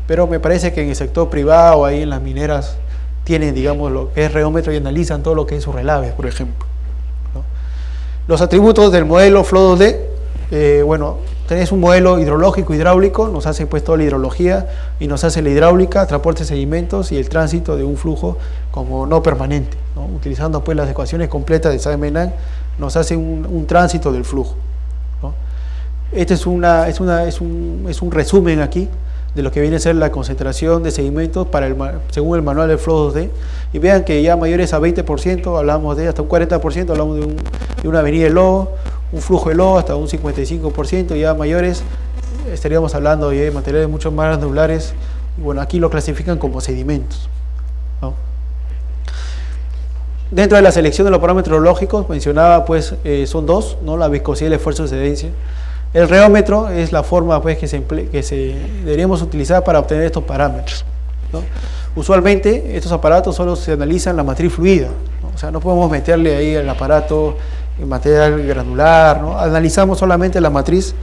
Pero me parece que en el sector privado, ahí en las mineras, tienen, digamos, lo que es reómetro y analizan todo lo que es su relave, por ejemplo, ¿no? Los atributos del modelo Flow2D, bueno, tenés un modelo hidrológico, hidráulico, nos hace pues toda la hidrología y nos hace la hidráulica, transporte de sedimentos y el tránsito de un flujo como no permanente, ¿no? Utilizando pues las ecuaciones completas de Saez-Menan, nos hace un tránsito del flujo, ¿no? Este es un resumen aquí de lo que viene a ser la concentración de sedimentos según el manual del Flow2D, y vean que ya mayores a 20% hablamos de hasta un 40%, hablamos de una avenida de lodo, un flujo de lodo hasta un 55%, ya mayores estaríamos hablando de materiales mucho más granulares, y bueno, aquí lo clasifican como sedimentos, ¿no? Dentro de la selección de los parámetros orológicos mencionaba pues son dos, ¿no? La viscosidad y el esfuerzo de excedencia. El reómetro es la forma pues, que deberíamos utilizar para obtener estos parámetros, ¿no? Usualmente estos aparatos solo se analizan la matriz fluida, ¿no? O sea, no podemos meterle ahí al aparato en material granular, ¿no? Analizamos solamente la matriz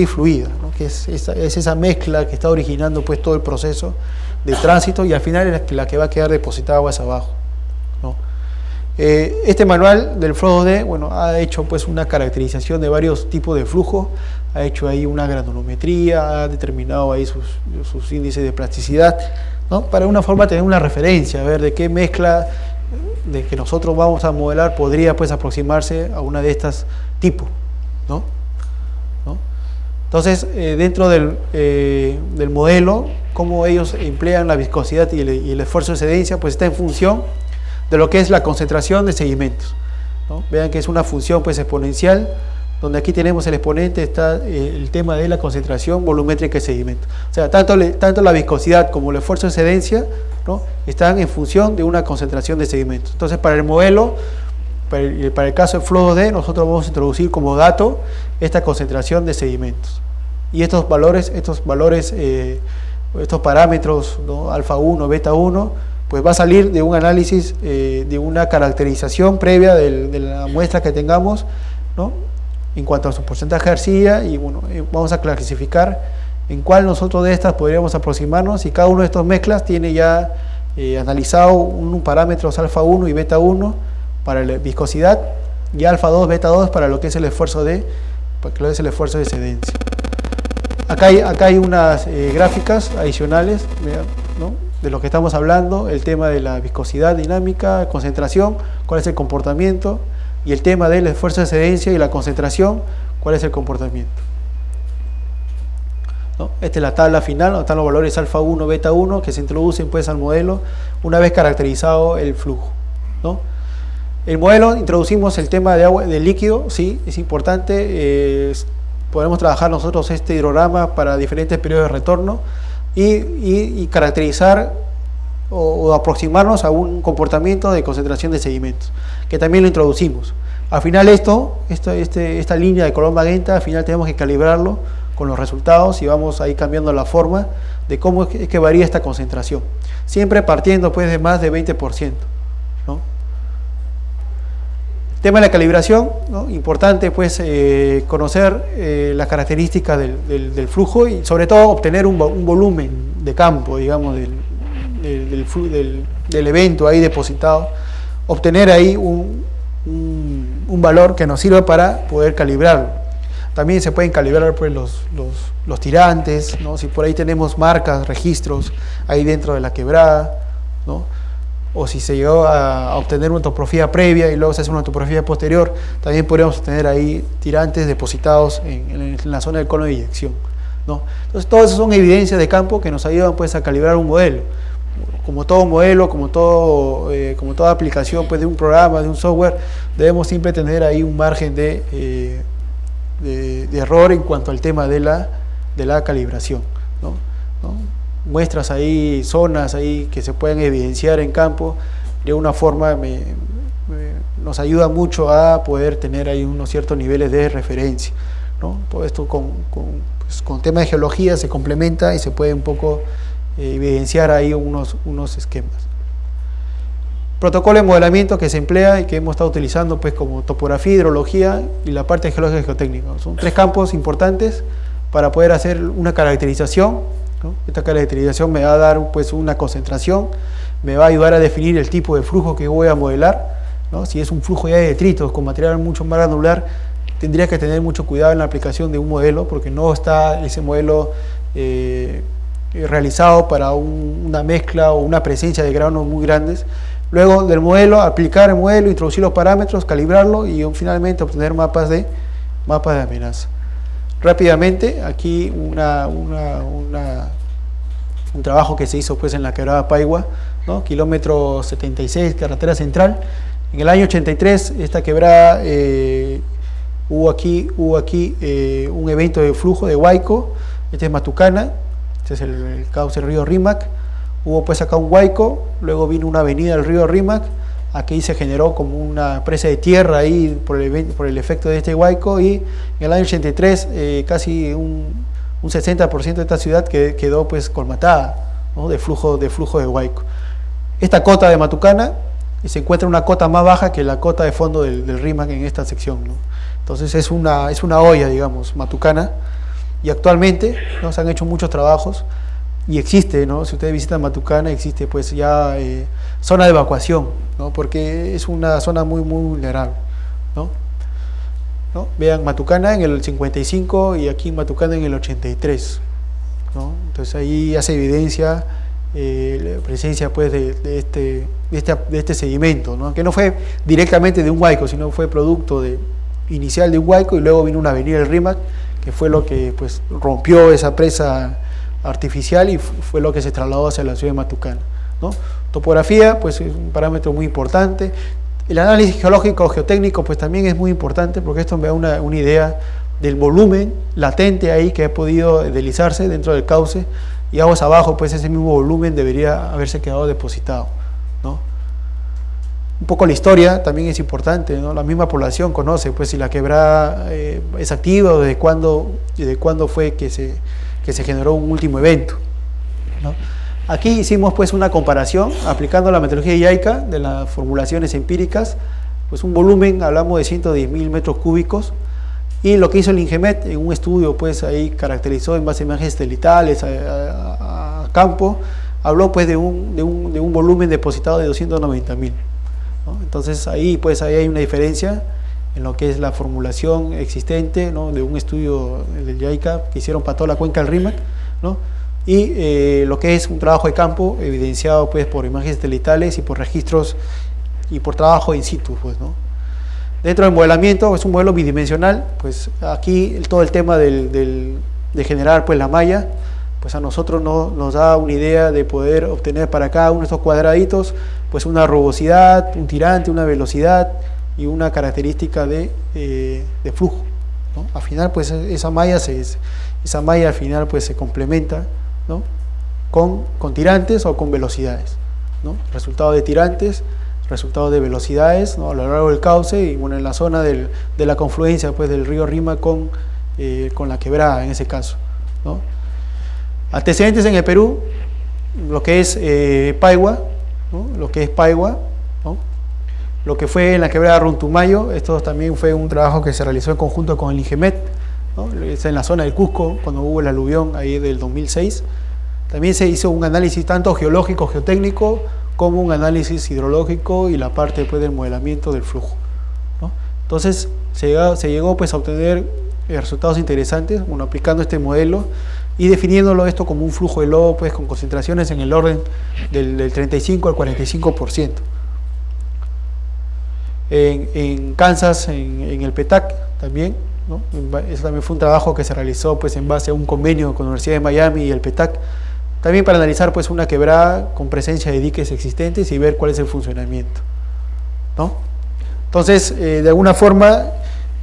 fluida, ¿no? Que es esa mezcla que está originando pues, todo el proceso de tránsito y al final es la que va a quedar depositada aguas abajo, ¿no? Este manual del Flow2D, bueno, ha hecho pues una caracterización de varios tipos de flujo, ha hecho ahí una granulometría, ha determinado ahí sus índices de plasticidad, ¿no? Para una forma tener una referencia, a ver de qué mezcla de que nosotros vamos a modelar podría pues aproximarse a una de estas tipos, ¿no? Entonces, dentro del modelo, cómo ellos emplean la viscosidad y el esfuerzo de excedencia, pues está en función de lo que es la concentración de sedimentos, ¿no? Vean que es una función pues exponencial, donde aquí tenemos el exponente, está el tema de la concentración volumétrica de sedimentos. O sea, tanto la viscosidad como el esfuerzo de excedencia, ¿no? Están en función de una concentración de sedimentos. Entonces, para el modelo, para el caso del Flow2D, nosotros vamos a introducir como dato esta concentración de sedimentos. Y estos parámetros, ¿no? Alfa 1, beta 1, pues va a salir de un análisis, de una caracterización previa de la muestra que tengamos, ¿no? En cuanto a su porcentaje de arcilla, y bueno, vamos a clasificar en cuál nosotros de estas podríamos aproximarnos, y cada uno de estos mezclas tiene ya analizado un parámetros alfa 1 y beta 1 para la viscosidad y alfa 2, beta 2 para lo que es el esfuerzo de excedencia. Acá hay unas gráficas adicionales, ¿no?, de lo que estamos hablando, el tema de la viscosidad dinámica, concentración, cuál es el comportamiento, y el tema del esfuerzo de excedencia y la concentración, cuál es el comportamiento, ¿no? Esta es la tabla final, donde están los valores alfa 1, beta 1 que se introducen pues al modelo una vez caracterizado el flujo, ¿no? El modelo, introducimos el tema de agua, de líquido, sí, es importante, podemos trabajar nosotros este hidrograma para diferentes periodos de retorno y caracterizar o aproximarnos a un comportamiento de concentración de sedimentos, que también lo introducimos. Al final esta línea de color magenta, al final tenemos que calibrarlo con los resultados y vamos a ir cambiando la forma de cómo es que varía esta concentración, siempre partiendo pues de más de 20%, ¿no? Tema de la calibración, ¿no? Importante pues conocer las características del flujo y sobre todo obtener un volumen de campo, digamos, del evento ahí depositado, obtener ahí un valor que nos sirva para poder calibrarlo. También se pueden calibrar pues los tirantes, ¿no? Si por ahí tenemos marcas, registros ahí dentro de la quebrada, ¿no? O si se llegó a obtener una topografía previa y luego se hace una topografía posterior, también podríamos obtener ahí tirantes depositados en la zona del cono de eyección, ¿no? Entonces, todas esas son evidencias de campo que nos ayudan pues a calibrar un modelo. Como todo modelo, como toda aplicación pues, de un programa, de un software, debemos siempre tener ahí un margen de error en cuanto al tema de la calibración, ¿no? Muestras ahí, zonas ahí que se pueden evidenciar en campo, de una forma nos ayuda mucho a poder tener ahí unos ciertos niveles de referencia, ¿no? Todo esto con tema de geología se complementa y se puede un poco evidenciar ahí unos esquemas. Protocolo de modelamiento que se emplea y que hemos estado utilizando pues como topografía, hidrología y la parte geológica y geotécnica. Son tres campos importantes para poder hacer una caracterización, ¿no? Esta caracterización me va a dar pues una concentración, me va a ayudar a definir el tipo de flujo que voy a modelar, ¿no? Si es un flujo ya de detritos con material mucho más granular, tendría que tener mucho cuidado en la aplicación de un modelo porque no está ese modelo realizado para una mezcla o una presencia de granos muy grandes. Luego del modelo, aplicar el modelo, introducir los parámetros, calibrarlo y finalmente obtener mapas de amenaza. Rápidamente, aquí un trabajo que se hizo pues en la quebrada Paigua, ¿no? Kilómetro 76, carretera central. En el año 83, esta quebrada hubo aquí un evento de flujo de huaico. Este es Matucana, este es el cauce del río Rímac. Hubo pues acá un huaico, luego vino una avenida del río Rímac. Aquí se generó como una presa de tierra ahí por el efecto de este huaico y en el año 83 casi un 60% de esta ciudad quedó pues colmatada, ¿no? de flujo de huaico. Esta cota de Matucana se encuentra una cota más baja que la cota de fondo del Rímac en esta sección, ¿no? Entonces es una olla, digamos, Matucana, y actualmente, ¿no? Se han hecho muchos trabajos y existe, ¿no? Si ustedes visitan Matucana, existe pues ya zona de evacuación, ¿no? Porque es una zona muy vulnerable, ¿no? Vean Matucana en el 55 y aquí Matucana en el 83, ¿no? Entonces ahí hace evidencia la presencia pues de este sedimento, ¿no? Que no fue directamente de un huaico, sino fue producto inicial de un huaico y luego vino una avenida del Rímac que fue lo que pues rompió esa presa artificial y fue lo que se trasladó hacia la ciudad de Matucana, ¿no? Topografía pues es un parámetro muy importante. El análisis geológico o geotécnico pues también es muy importante porque esto me da una idea del volumen latente ahí que ha podido deslizarse dentro del cauce y aguas abajo pues ese mismo volumen debería haberse quedado depositado, ¿no? Un poco la historia también es importante, ¿no? La misma población conoce pues si la quebrada es activa o desde cuándo fue que se generó un último evento, ¿no? Aquí hicimos pues una comparación aplicando la metodología IAICA de las formulaciones empíricas, pues un volumen, hablamos de 110.000 metros cúbicos, y lo que hizo el INGEMET en un estudio pues ahí caracterizó en base a imágenes satelitales a campo, habló pues de un volumen depositado de 290.000, ¿no? Entonces ahí hay una diferencia en lo que es la formulación existente, ¿no? De un estudio del JICA que hicieron para toda la cuenca del Rímac, ¿no? Y lo que es un trabajo de campo evidenciado pues por imágenes satelitales y por registros y por trabajo in situ, pues, ¿no? Dentro del modelamiento es un modelo bidimensional, pues aquí todo el tema de generar pues la malla, pues a nosotros nos da una idea de poder obtener para cada uno de estos cuadraditos pues una rugosidad, un tirante, una velocidad y una característica de flujo, ¿no? Al final pues esa malla al final pues se complementa, ¿no? con tirantes o con velocidades, ¿no? Resultado de tirantes, resultado de velocidades, ¿no? A lo largo del cauce y bueno, en la zona de la confluencia pues del río Rímac con la quebrada en ese caso, ¿no? Antecedentes en el Perú, lo que es Paigua, ¿no? Lo que es Paigua, ¿no? Lo que fue en la quebrada Runtumayo, esto también fue un trabajo que se realizó en conjunto con el INGEMET, ¿no? Es en la zona del Cusco, cuando hubo el aluvión ahí del 2006. También se hizo un análisis tanto geológico, geotécnico, como un análisis hidrológico y la parte pues, del modelamiento del flujo, ¿no? Entonces se llegó pues, a obtener resultados interesantes, bueno, aplicando este modelo y definiéndolo esto como un flujo de lodo pues, con concentraciones en el orden del 35 al 45%. En Kansas, en el PETAC también, ¿no? Eso también fue un trabajo que se realizó pues, en base a un convenio con la Universidad de Miami y el PETAC, también para analizar pues, una quebrada con presencia de diques existentes y ver cuál es el funcionamiento, ¿no? Entonces, de alguna forma,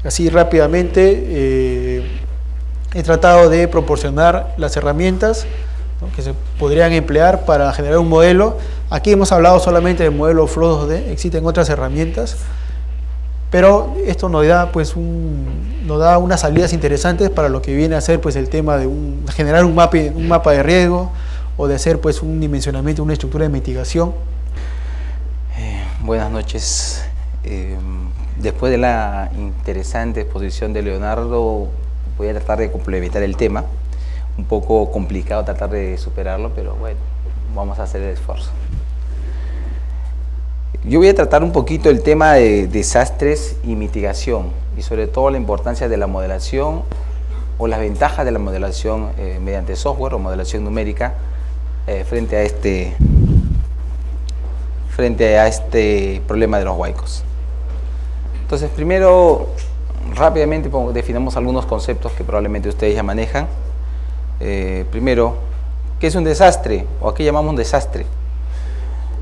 así rápidamente, he tratado de proporcionar las herramientas, ¿no? que se podrían emplear para generar un modelo. Aquí hemos hablado solamente del modelo Flow 2D, existen otras herramientas, pero esto nos da, pues, nos da unas salidas interesantes para lo que viene a ser pues, el tema de generar un mapa de riesgo o de hacer pues, un dimensionamiento, una estructura de mitigación. Buenas noches. Después de la interesante exposición de Leonardo, voy a tratar de complementar el tema. Un poco complicado tratar de superarlo, pero bueno, vamos a hacer el esfuerzo. Yo voy a tratar un poquito el tema de desastres y mitigación, y sobre todo la importancia de la modelación o las ventajas de la modelación mediante software o modelación numérica frente a este problema de los huaicos. Entonces, primero, rápidamente definamos algunos conceptos que probablemente ustedes ya manejan. Primero, ¿qué es un desastre o a qué llamamos un desastre?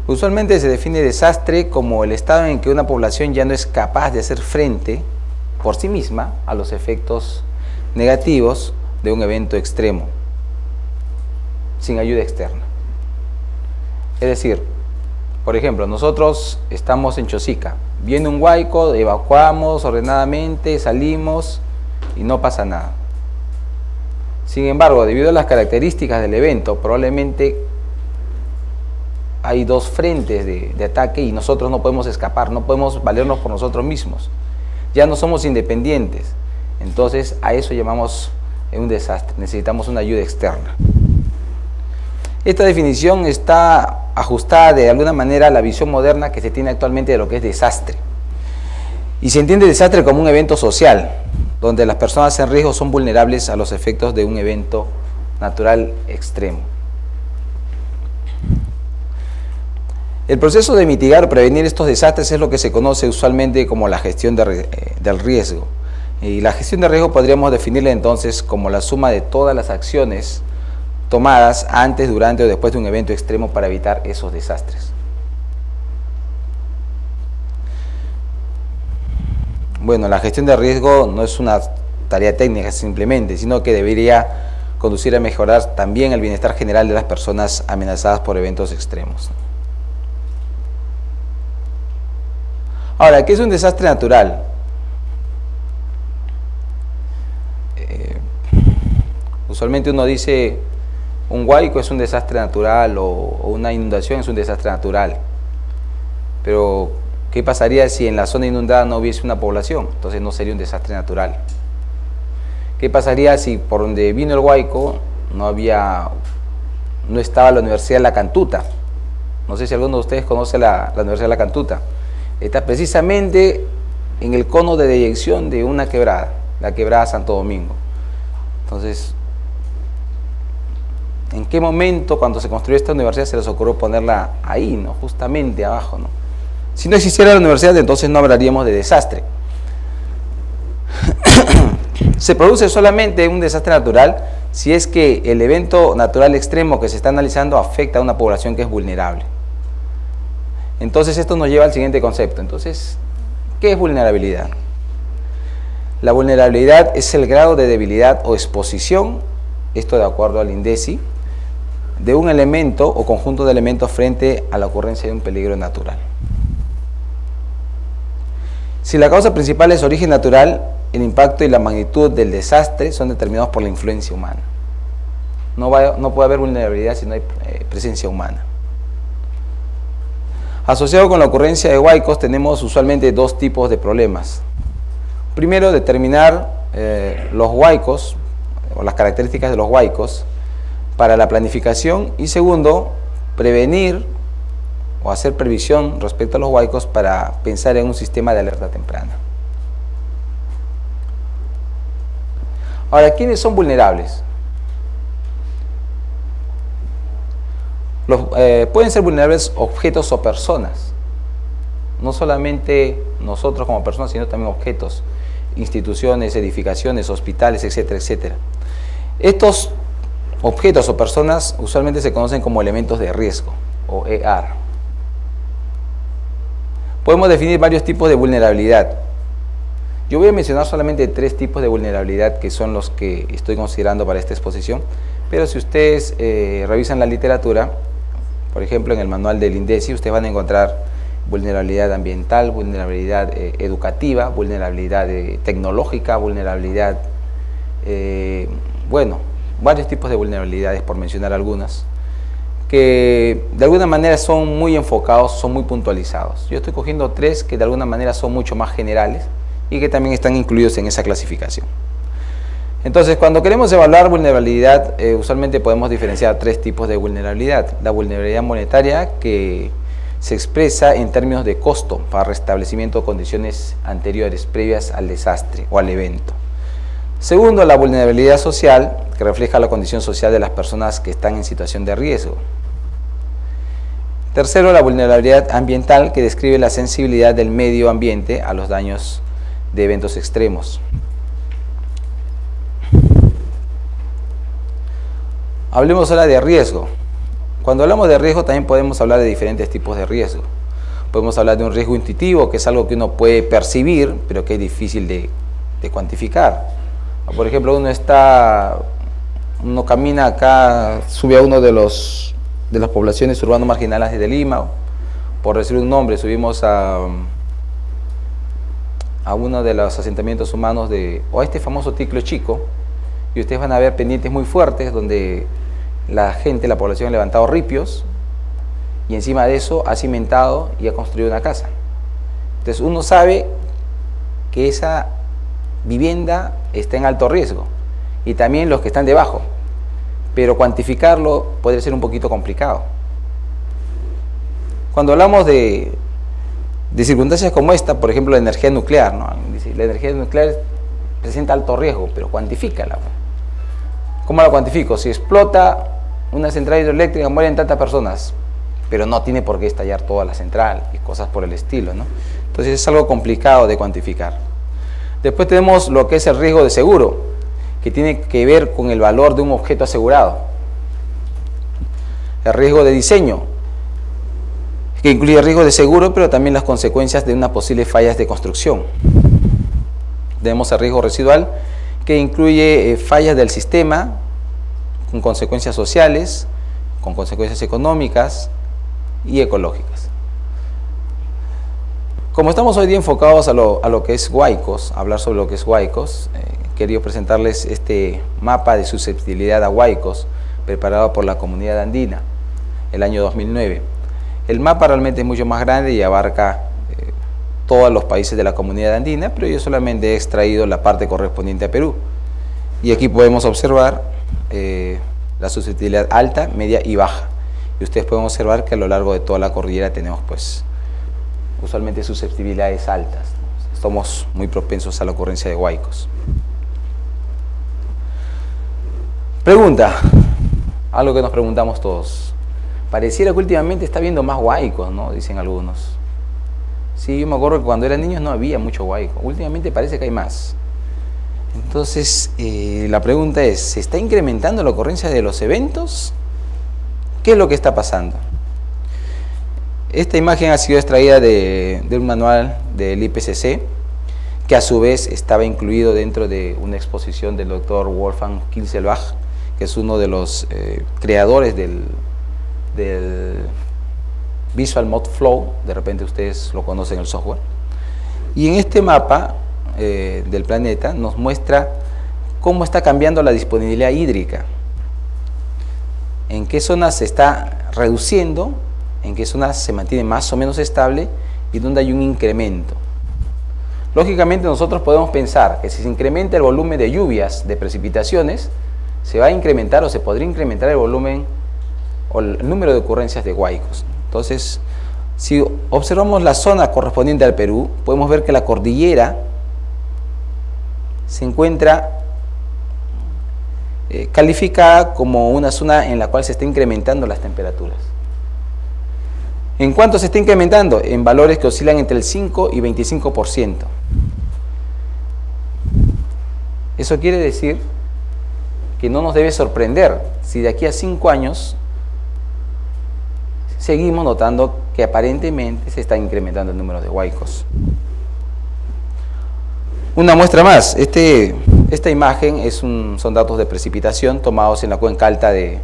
Usualmente se define desastre como el estado en que una población ya no es capaz de hacer frente por sí misma a los efectos negativos de un evento extremo, sin ayuda externa. Es decir, por ejemplo, nosotros estamos en Chosica, viene un huaico, evacuamos ordenadamente, salimos y no pasa nada. Sin embargo, debido a las características del evento, probablemente hay dos frentes de ataque y nosotros no podemos escapar, no podemos valernos por nosotros mismos. Ya no somos independientes. Entonces, a eso llamamos un desastre. Necesitamos una ayuda externa. Esta definición está ajustada de alguna manera a la visión moderna que se tiene actualmente de lo que es desastre. Y se entiende desastre como un evento social, donde las personas en riesgo son vulnerables a los efectos de un evento natural extremo. El proceso de mitigar o prevenir estos desastres es lo que se conoce usualmente como la gestión del riesgo. Y la gestión de riesgo podríamos definirla entonces como la suma de todas las acciones tomadas antes, durante o después de un evento extremo para evitar esos desastres. Bueno, la gestión de riesgo no es una tarea técnica simplemente, sino que debería conducir a mejorar también el bienestar general de las personas amenazadas por eventos extremos. Ahora, ¿qué es un desastre natural? Usualmente uno dice un huaico es un desastre natural o una inundación es un desastre natural. Pero, ¿qué pasaría si en la zona inundada no hubiese una población? Entonces no sería un desastre natural. ¿Qué pasaría si por donde vino el huaico no no estaba la Universidad de La Cantuta. No sé si alguno de ustedes conoce la Universidad de La Cantuta. Está precisamente en el cono de deyección de una quebrada, la quebrada Santo Domingo. Entonces, ¿en qué momento cuando se construyó esta universidad se les ocurrió ponerla ahí, ¿no? Justamente abajo, ¿no? Si no existiera la universidad, entonces no hablaríamos de desastre. Se produce solamente un desastre natural si es que el evento natural extremo que se está analizando afecta a una población que es vulnerable. Entonces esto nos lleva al siguiente concepto. Entonces, ¿qué es vulnerabilidad? La vulnerabilidad es el grado de debilidad o exposición, esto de acuerdo al INDECI, de un elemento o conjunto de elementos frente a la ocurrencia de un peligro natural. Si la causa principal es origen natural, el impacto y la magnitud del desastre son determinados por la influencia humana. No puede haber vulnerabilidad si no hay presencia humana. Asociado con la ocurrencia de huaicos tenemos usualmente dos tipos de problemas. Primero, determinar los huaicos o las características de los huaicos para la planificación, y segundo, prevenir o hacer previsión respecto a los huaicos para pensar en un sistema de alerta temprana. Ahora, ¿quiénes son vulnerables? Pueden ser vulnerables objetos o personas, no solamente nosotros como personas, sino también objetos, instituciones, edificaciones, hospitales, etcétera, etcétera. Estos objetos o personas usualmente se conocen como elementos de riesgo o EAR. Podemos definir varios tipos de vulnerabilidad. Yo voy a mencionar solamente 3 tipos de vulnerabilidad que son los que estoy considerando para esta exposición, pero si ustedes revisan la literatura, por ejemplo en el manual del INDECI, ustedes van a encontrar vulnerabilidad ambiental, vulnerabilidad educativa, vulnerabilidad tecnológica, vulnerabilidad, bueno, varios tipos de vulnerabilidades, por mencionar algunas, que de alguna manera son muy enfocados, son muy puntualizados. Yo estoy cogiendo 3 que de alguna manera son mucho más generales y que también están incluidos en esa clasificación. Entonces, cuando queremos evaluar vulnerabilidad, usualmente podemos diferenciar 3 tipos de vulnerabilidad. La vulnerabilidad monetaria, que se expresa en términos de costo para restablecimiento de condiciones anteriores, previas al desastre o al evento. Segundo, la vulnerabilidad social, que refleja la condición social de las personas que están en situación de riesgo. Tercero, la vulnerabilidad ambiental, que describe la sensibilidad del medio ambiente a los daños de eventos extremos. Hablemos ahora de riesgo. Cuando hablamos de riesgo también podemos hablar de diferentes tipos de riesgo. Podemos hablar de un riesgo intuitivo, que es algo que uno puede percibir, pero que es difícil de cuantificar. Por ejemplo, uno camina acá, sube a uno de las poblaciones urbanas marginales de Lima, por decir un nombre, subimos a uno de los asentamientos humanos o a este famoso Ticlo Chico, y ustedes van a ver pendientes muy fuertes donde la población ha levantado ripios y encima de eso ha cimentado y ha construido una casa. Entonces uno sabe que esa vivienda está en alto riesgo y también los que están debajo, pero cuantificarlo puede ser un poquito complicado. Cuando hablamos de circunstancias como esta, por ejemplo la energía nuclear, ¿no? La energía nuclear presenta alto riesgo, pero cuantifícala. ¿Cómo la cuantifico? Si explota una central hidroeléctrica, mueren tantas personas, pero no tiene por qué estallar toda la central y cosas por el estilo, ¿no? Entonces es algo complicado de cuantificar. Después tenemos lo que es el riesgo de seguro, que tiene que ver con el valor de un objeto asegurado. El riesgo de diseño, que incluye el riesgo de seguro, pero también las consecuencias de unas posibles fallas de construcción. Tenemos el riesgo residual, que incluye fallas del sistema, con consecuencias sociales, con consecuencias económicas y ecológicas. Como estamos hoy día enfocados a lo que es huaicos, hablar sobre lo que es huaicos, quería presentarles este mapa de susceptibilidad a huaicos preparado por la Comunidad Andina el año 2009. El mapa realmente es mucho más grande y abarca todos los países de la Comunidad Andina, pero yo solamente he extraído la parte correspondiente a Perú. Y aquí podemos observar la susceptibilidad alta, media y baja. Y ustedes pueden observar que a lo largo de toda la cordillera tenemos pues usualmente susceptibilidades altas, ¿no? Somos muy propensos a la ocurrencia de huaicos. Pregunta, algo que nos preguntamos todos. Pareciera que últimamente está habiendo más huaicos, ¿no? Dicen algunos. Sí, yo me acuerdo que cuando eran niños no había mucho huaico. Últimamente parece que hay más. Entonces, la pregunta es, ¿se está incrementando la ocurrencia de los eventos? ¿Qué es lo que está pasando? Esta imagen ha sido extraída de un manual del IPCC, que a su vez estaba incluido dentro de una exposición del doctor Wolfgang Kieselbach, que es uno de los creadores del Visual Mode Flow. De repente ustedes lo conocen, el software. Y en este mapa del planeta nos muestra cómo está cambiando la disponibilidad hídrica, en qué zonas se está reduciendo, en qué zonas se mantiene más o menos estable y dónde hay un incremento. Lógicamente nosotros podemos pensar que si se incrementa el volumen de lluvias, de precipitaciones, se va a incrementar o se podría incrementar el volumen o el número de ocurrencias de huaicos. Entonces, si observamos la zona correspondiente al Perú, podemos ver que la cordillera se encuentra calificada como una zona en la cual se está incrementando las temperaturas. ¿En cuánto se está incrementando? En valores que oscilan entre el 5 y 25%. Eso quiere decir que no nos debe sorprender si de aquí a 5 años seguimos notando que aparentemente se está incrementando el número de huaicos. Una muestra más, esta imagen son datos de precipitación tomados en la cuenca alta del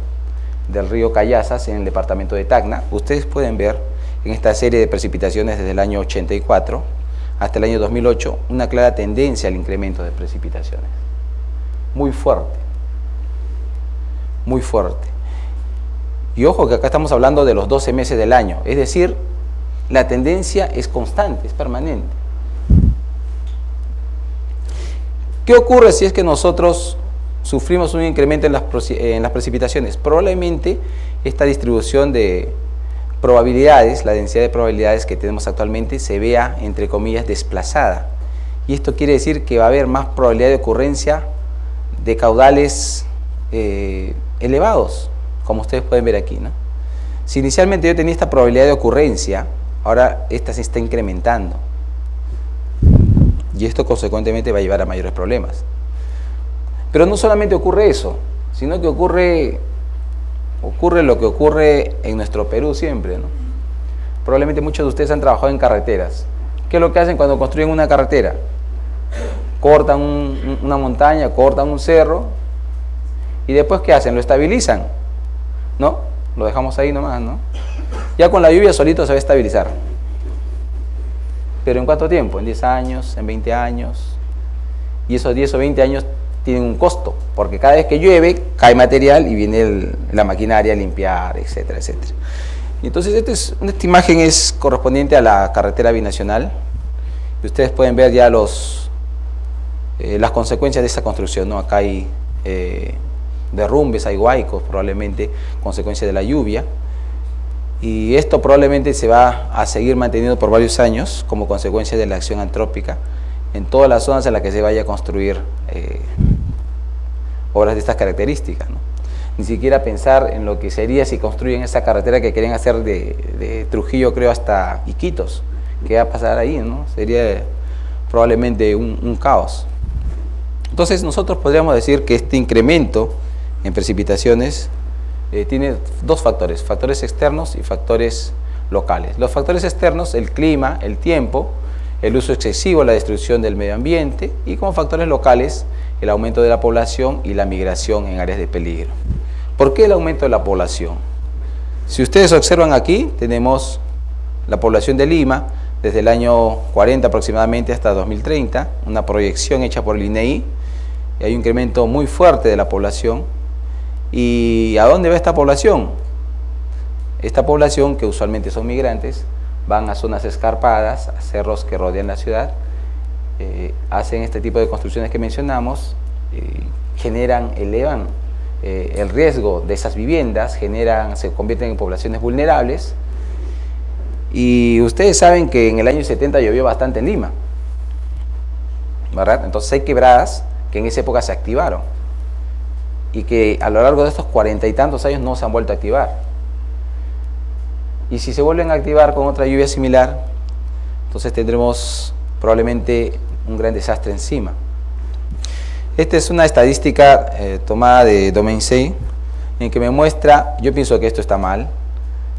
río Cayazas en el departamento de Tacna. Ustedes pueden ver en esta serie de precipitaciones desde el año 84 hasta el año 2008 una clara tendencia al incremento de precipitaciones. Muy fuerte, muy fuerte. Y ojo que acá estamos hablando de los 12 meses del año, es decir, la tendencia es constante, es permanente. ¿Qué ocurre si es que nosotros sufrimos un incremento en las precipitaciones? Probablemente esta distribución de probabilidades, la densidad de probabilidades que tenemos actualmente, se vea, entre comillas, desplazada. Y esto quiere decir que va a haber más probabilidad de ocurrencia de caudales elevados, como ustedes pueden ver aquí, ¿no? Si inicialmente yo tenía esta probabilidad de ocurrencia, ahora esta se está incrementando. Y esto consecuentemente va a llevar a mayores problemas. Pero no solamente ocurre eso, sino que ocurre lo que ocurre en nuestro Perú siempre, ¿no? Probablemente muchos de ustedes han trabajado en carreteras. ¿Qué es lo que hacen cuando construyen una carretera? Cortan una montaña, cortan un cerro, y después ¿qué hacen? Lo estabilizan, ¿no? Lo dejamos ahí nomás, ¿no? Ya con la lluvia solito se va a estabilizar. ¿Pero en cuánto tiempo? ¿En 10 años? ¿En 20 años? Y esos 10 o 20 años tienen un costo, porque cada vez que llueve cae material y viene la maquinaria a limpiar, etcétera, etcétera. Y entonces esta imagen es correspondiente a la carretera binacional. Y ustedes pueden ver ya las consecuencias de esta construcción, ¿no? Acá hay derrumbes, hay huaicos, probablemente consecuencia de la lluvia. Y esto probablemente se va a seguir manteniendo por varios años como consecuencia de la acción antrópica en todas las zonas en las que se vaya a construir obras de estas características, ¿no? Ni siquiera pensar en lo que sería si construyen esa carretera que querían hacer de Trujillo, creo, hasta Iquitos. ¿Qué va a pasar ahí, no? Sería probablemente un caos. Entonces nosotros podríamos decir que este incremento en precipitaciones tiene dos factores, factores externos y factores locales. Los factores externos, el clima, el tiempo, el uso excesivo, la destrucción del medio ambiente, y como factores locales, el aumento de la población y la migración en áreas de peligro. ¿Por qué el aumento de la población? Si ustedes observan aquí, tenemos la población de Lima desde el año 40 aproximadamente hasta 2030, una proyección hecha por el INEI, y hay un incremento muy fuerte de la población. ¿Y a dónde va esta población? Esta población, que usualmente son migrantes, van a zonas escarpadas, a cerros que rodean la ciudad, hacen este tipo de construcciones que mencionamos, elevan el riesgo de esas viviendas, se convierten en poblaciones vulnerables. Y ustedes saben que en el año 70 llovió bastante en Lima, ¿verdad? Entonces hay quebradas que en esa época se activaron y que a lo largo de estos 40 y tantos años no se han vuelto a activar. Y si se vuelven a activar con otra lluvia similar, entonces tendremos probablemente un gran desastre encima. Esta es una estadística tomada de Domain-Sei, en que me muestra, yo pienso que esto está mal,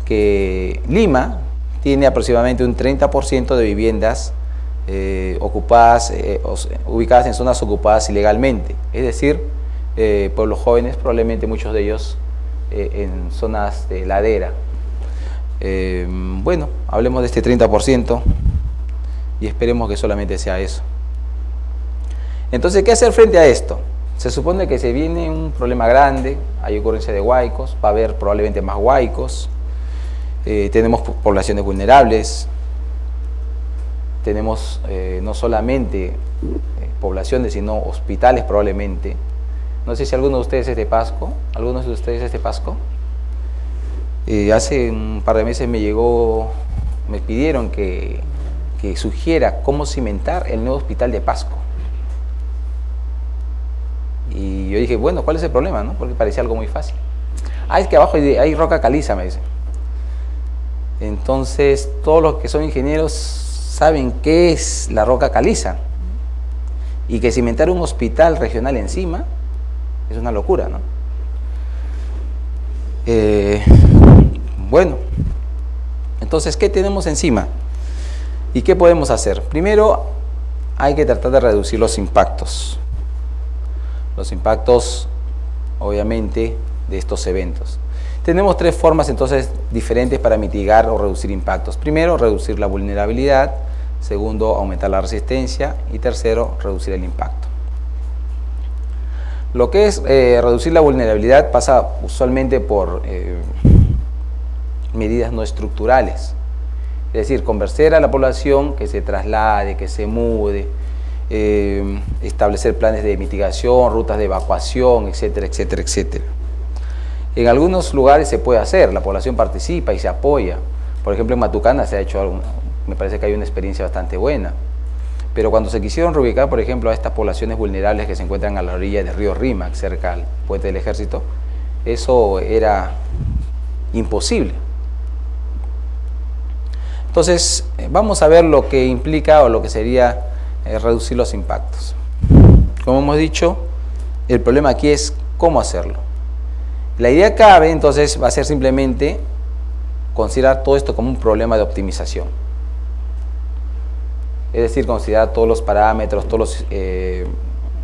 que Lima tiene aproximadamente un 30% de viviendas ocupadas, ubicadas en zonas ocupadas ilegalmente, es decir, pueblos jóvenes, probablemente muchos de ellos en zonas de ladera. Bueno, hablemos de este 30% y esperemos que solamente sea eso. Entonces, ¿qué hacer frente a esto? Se supone que se viene un problema grande, hay ocurrencia de huaicos, va a haber probablemente más huaicos, tenemos poblaciones vulnerables, tenemos no solamente poblaciones, sino hospitales probablemente. No sé si alguno de ustedes es de Pasco, ¿algunos de ustedes es de Pasco? Hace un par de meses me pidieron que sugiera cómo cimentar el nuevo hospital de Pasco. Y yo dije, bueno, ¿cuál es el problema, no? Porque parecía algo muy fácil. Es que abajo hay roca caliza, me dicen. Entonces, todos los que son ingenieros saben qué es la roca caliza. Y que cimentar un hospital regional encima es una locura, ¿no? Bueno, entonces, ¿qué tenemos encima? ¿Y qué podemos hacer? Primero, hay que tratar de reducir los impactos. Los impactos, obviamente, de estos eventos. Tenemos tres formas, entonces, diferentes para mitigar o reducir impactos. Primero, reducir la vulnerabilidad. Segundo, aumentar la resistencia. Y tercero, reducir el impacto. Lo que es reducir la vulnerabilidad pasa usualmente por medidas no estructurales. Es decir, convencer a la población que se traslade, que se mude, establecer planes de mitigación, rutas de evacuación, etcétera, etcétera, etcétera. En algunos lugares se puede hacer, la población participa y se apoya. Por ejemplo, en Matucana se ha hecho algo, me parece que hay una experiencia bastante buena. Pero cuando se quisieron reubicar, por ejemplo, a estas poblaciones vulnerables que se encuentran a la orilla del río Rímac, cerca al puente del Ejército, eso era imposible. Entonces, vamos a ver lo que implica o lo que sería reducir los impactos. Como hemos dicho, el problema aquí es cómo hacerlo. La idea clave, entonces, va a ser simplemente considerar todo esto como un problema de optimización. Es decir, considerar todos los parámetros, todos los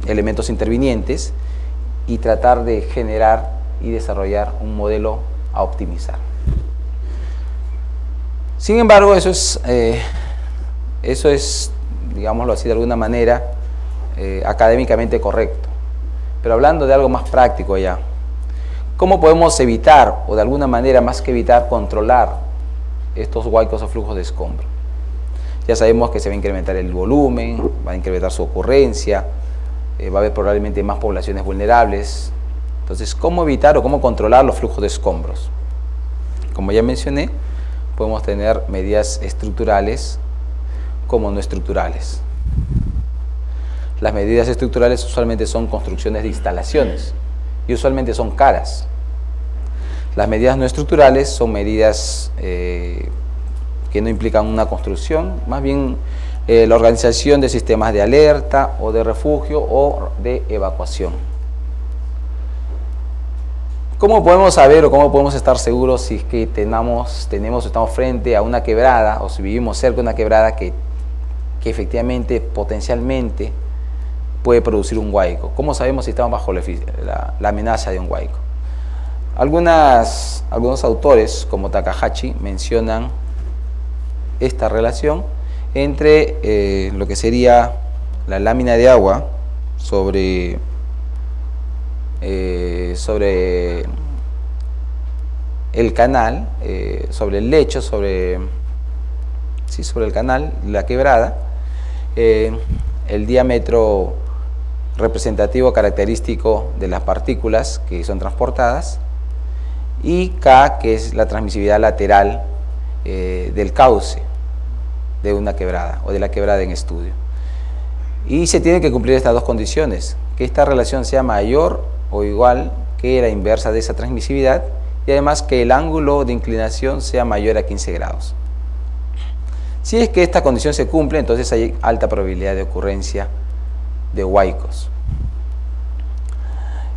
elementos intervinientes y tratar de generar y desarrollar un modelo a optimizar. Sin embargo, eso es, digámoslo así de alguna manera, académicamente correcto. Pero hablando de algo más práctico ya, ¿cómo podemos evitar, o de alguna manera más que evitar, controlar estos huaicos o flujos de escombro? Ya sabemos que se va a incrementar el volumen, va a incrementar su ocurrencia, va a haber probablemente más poblaciones vulnerables. Entonces, ¿cómo evitar o cómo controlar los flujos de escombros? Como ya mencioné, podemos tener medidas estructurales como no estructurales. Las medidas estructurales usualmente son construcciones de instalaciones y usualmente son caras. Las medidas no estructurales son medidas que no implican una construcción, más bien la organización de sistemas de alerta o de refugio o de evacuación. ¿Cómo podemos saber o cómo podemos estar seguros si es que estamos frente a una quebrada o si vivimos cerca de una quebrada que efectivamente, potencialmente, puede producir un huaico? ¿Cómo sabemos si estamos bajo la amenaza de un huaico? Algunos autores, como Takahashi, mencionan esta relación entre lo que sería la lámina de agua sobre el canal, sobre el lecho, sobre el canal, la quebrada, el diámetro representativo característico de las partículas que son transportadas, y K, que es la transmisividad lateral del cauce de una quebrada o de la quebrada en estudio. Y se tienen que cumplir estas dos condiciones: que esta relación sea mayor o igual que la inversa de esa transmisividad, y además que el ángulo de inclinación sea mayor a 15 grados. Si es que esta condición se cumple, entonces hay alta probabilidad de ocurrencia de huaicos.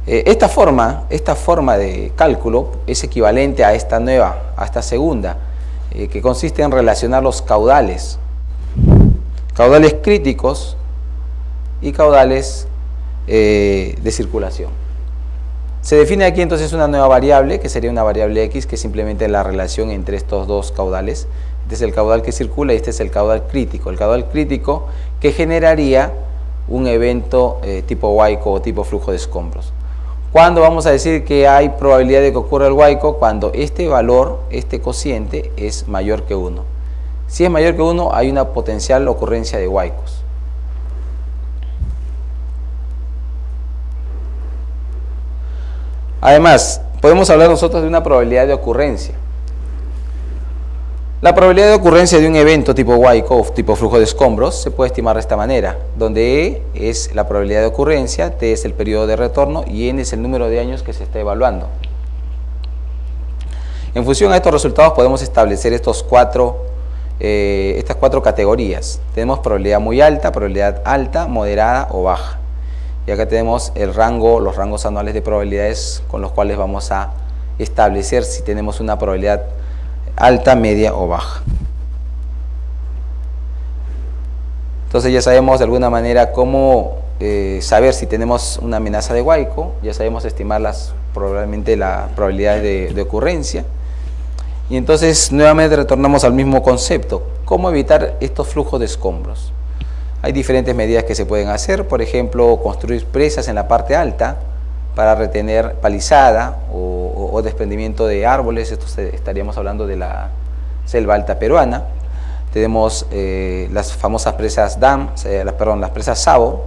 Esta forma de cálculo es equivalente a esta segunda, que consiste en relacionar los caudales críticos y caudales de circulación. Se define aquí entonces una nueva variable, que sería una variable X, que es simplemente la relación entre estos dos caudales. Este es el caudal que circula y este es el caudal crítico. El caudal crítico que generaría un evento tipo huaico o tipo flujo de escombros. ¿Cuándo vamos a decir que hay probabilidad de que ocurra el huaico? Cuando este valor, este cociente, es mayor que 1. Si es mayor que 1, hay una potencial ocurrencia de huaicos. Además, podemos hablar nosotros de una probabilidad de ocurrencia. La probabilidad de ocurrencia de un evento tipo huaico o tipo flujo de escombros se puede estimar de esta manera, donde E es la probabilidad de ocurrencia, T es el periodo de retorno y N es el número de años que se está evaluando. En función a estos resultados podemos establecer estas cuatro categorías. Tenemos probabilidad muy alta, probabilidad alta, moderada o baja. Y acá tenemos los rangos anuales de probabilidades con los cuales vamos a establecer si tenemos una probabilidad alta, media o baja. Entonces ya sabemos de alguna manera cómo saber si tenemos una amenaza de huaico, ya sabemos estimar probablemente las probabilidades de ocurrencia. Y entonces nuevamente retornamos al mismo concepto: ¿cómo evitar estos flujos de escombros? Hay diferentes medidas que se pueden hacer, por ejemplo, construir presas en la parte alta para retener palizada o desprendimiento de árboles. Esto estaríamos hablando de la selva alta peruana. Tenemos las famosas presas DAM, las presas Savo,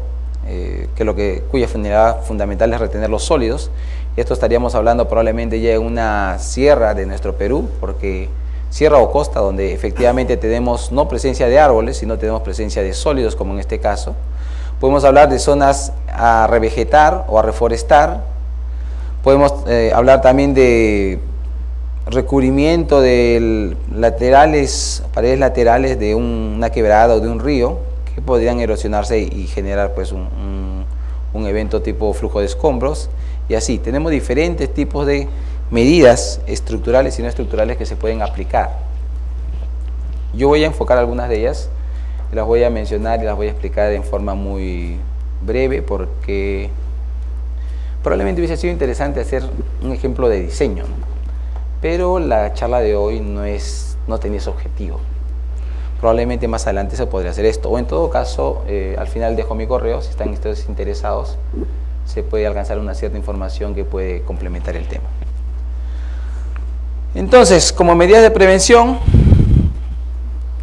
cuya finalidad fundamental es retener los sólidos. Esto estaríamos hablando probablemente ya en una sierra de nuestro Perú, porque sierra o costa donde efectivamente tenemos no presencia de árboles, sino tenemos presencia de sólidos, como en este caso. Podemos hablar de zonas a revegetar o a reforestar. Podemos hablar también de recubrimiento de paredes laterales de una quebrada o de un río, que podrían erosionarse y generar pues un evento tipo flujo de escombros. Y así, tenemos diferentes tipos de medidas estructurales y no estructurales que se pueden aplicar. Yo voy a enfocar algunas de ellas, las voy a mencionar y las voy a explicar en forma muy breve, porque probablemente hubiese sido interesante hacer un ejemplo de diseño, ¿no? Pero la charla de hoy no tenía ese objetivo. Probablemente más adelante se podría hacer esto, o en todo caso, al final dejo mi correo, si están ustedes interesados, se puede alcanzar una cierta información que puede complementar el tema. Entonces, como medidas de prevención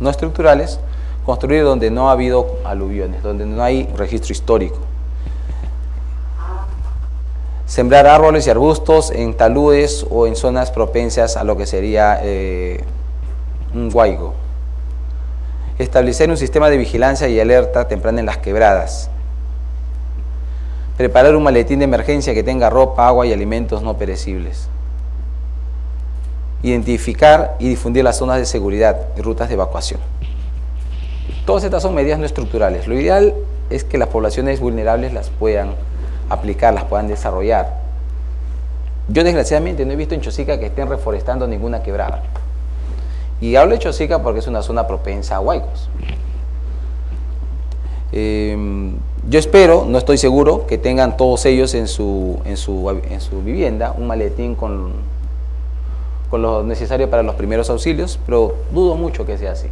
no estructurales, construir donde no ha habido aluviones, donde no hay registro histórico. Sembrar árboles y arbustos en taludes o en zonas propensas a lo que sería un huaico. Establecer un sistema de vigilancia y alerta temprana en las quebradas. Preparar un maletín de emergencia que tenga ropa, agua y alimentos no perecibles. Identificar y difundir las zonas de seguridad y rutas de evacuación. Todas estas son medidas no estructurales. Lo ideal es que las poblaciones vulnerables las puedan aplicar, las puedan desarrollar. Yo desgraciadamente no he visto en Chosica que estén reforestando ninguna quebrada. Y hablo de Chosica porque es una zona propensa a huaicos. Yo espero, no estoy seguro, que tengan todos ellos en su vivienda un maletín con lo necesario para los primeros auxilios, pero dudo mucho que sea así.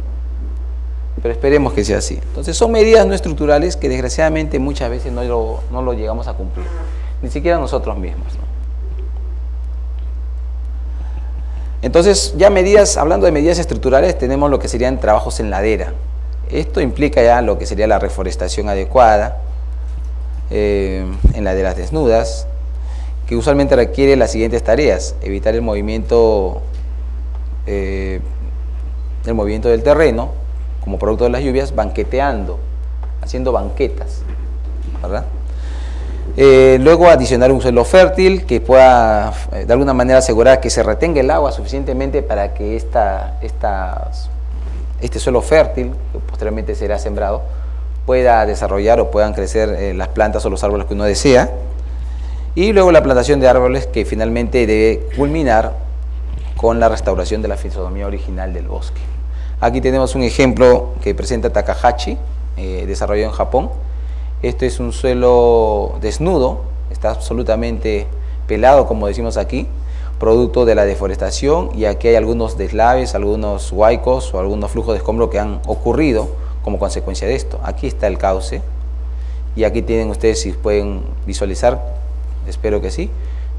Pero esperemos que sea así. Entonces son medidas no estructurales que desgraciadamente muchas veces no lo llegamos a cumplir, ni siquiera nosotros mismos, ¿no? Entonces ya hablando de medidas estructurales, tenemos lo que serían trabajos en ladera. Esto implica ya lo que sería la reforestación adecuada, en laderas desnudas, que usualmente requiere las siguientes tareas: evitar el movimiento del terreno como producto de las lluvias, banqueteando, haciendo banquetas, ¿verdad? Luego adicionar un suelo fértil que pueda de alguna manera asegurar que se retenga el agua suficientemente para que este suelo fértil, que posteriormente será sembrado, pueda desarrollar o puedan crecer las plantas o los árboles que uno desea. Y luego la plantación de árboles, que finalmente debe culminar con la restauración de la fisonomía original del bosque. Aquí tenemos un ejemplo que presenta Takahashi, desarrollado en Japón. Este es un suelo desnudo, está absolutamente pelado, como decimos aquí, producto de la deforestación, y aquí hay algunos deslaves, algunos huaicos o algunos flujos de escombro que han ocurrido como consecuencia de esto. Aquí está el cauce, y aquí tienen ustedes, si pueden visualizar, espero que sí,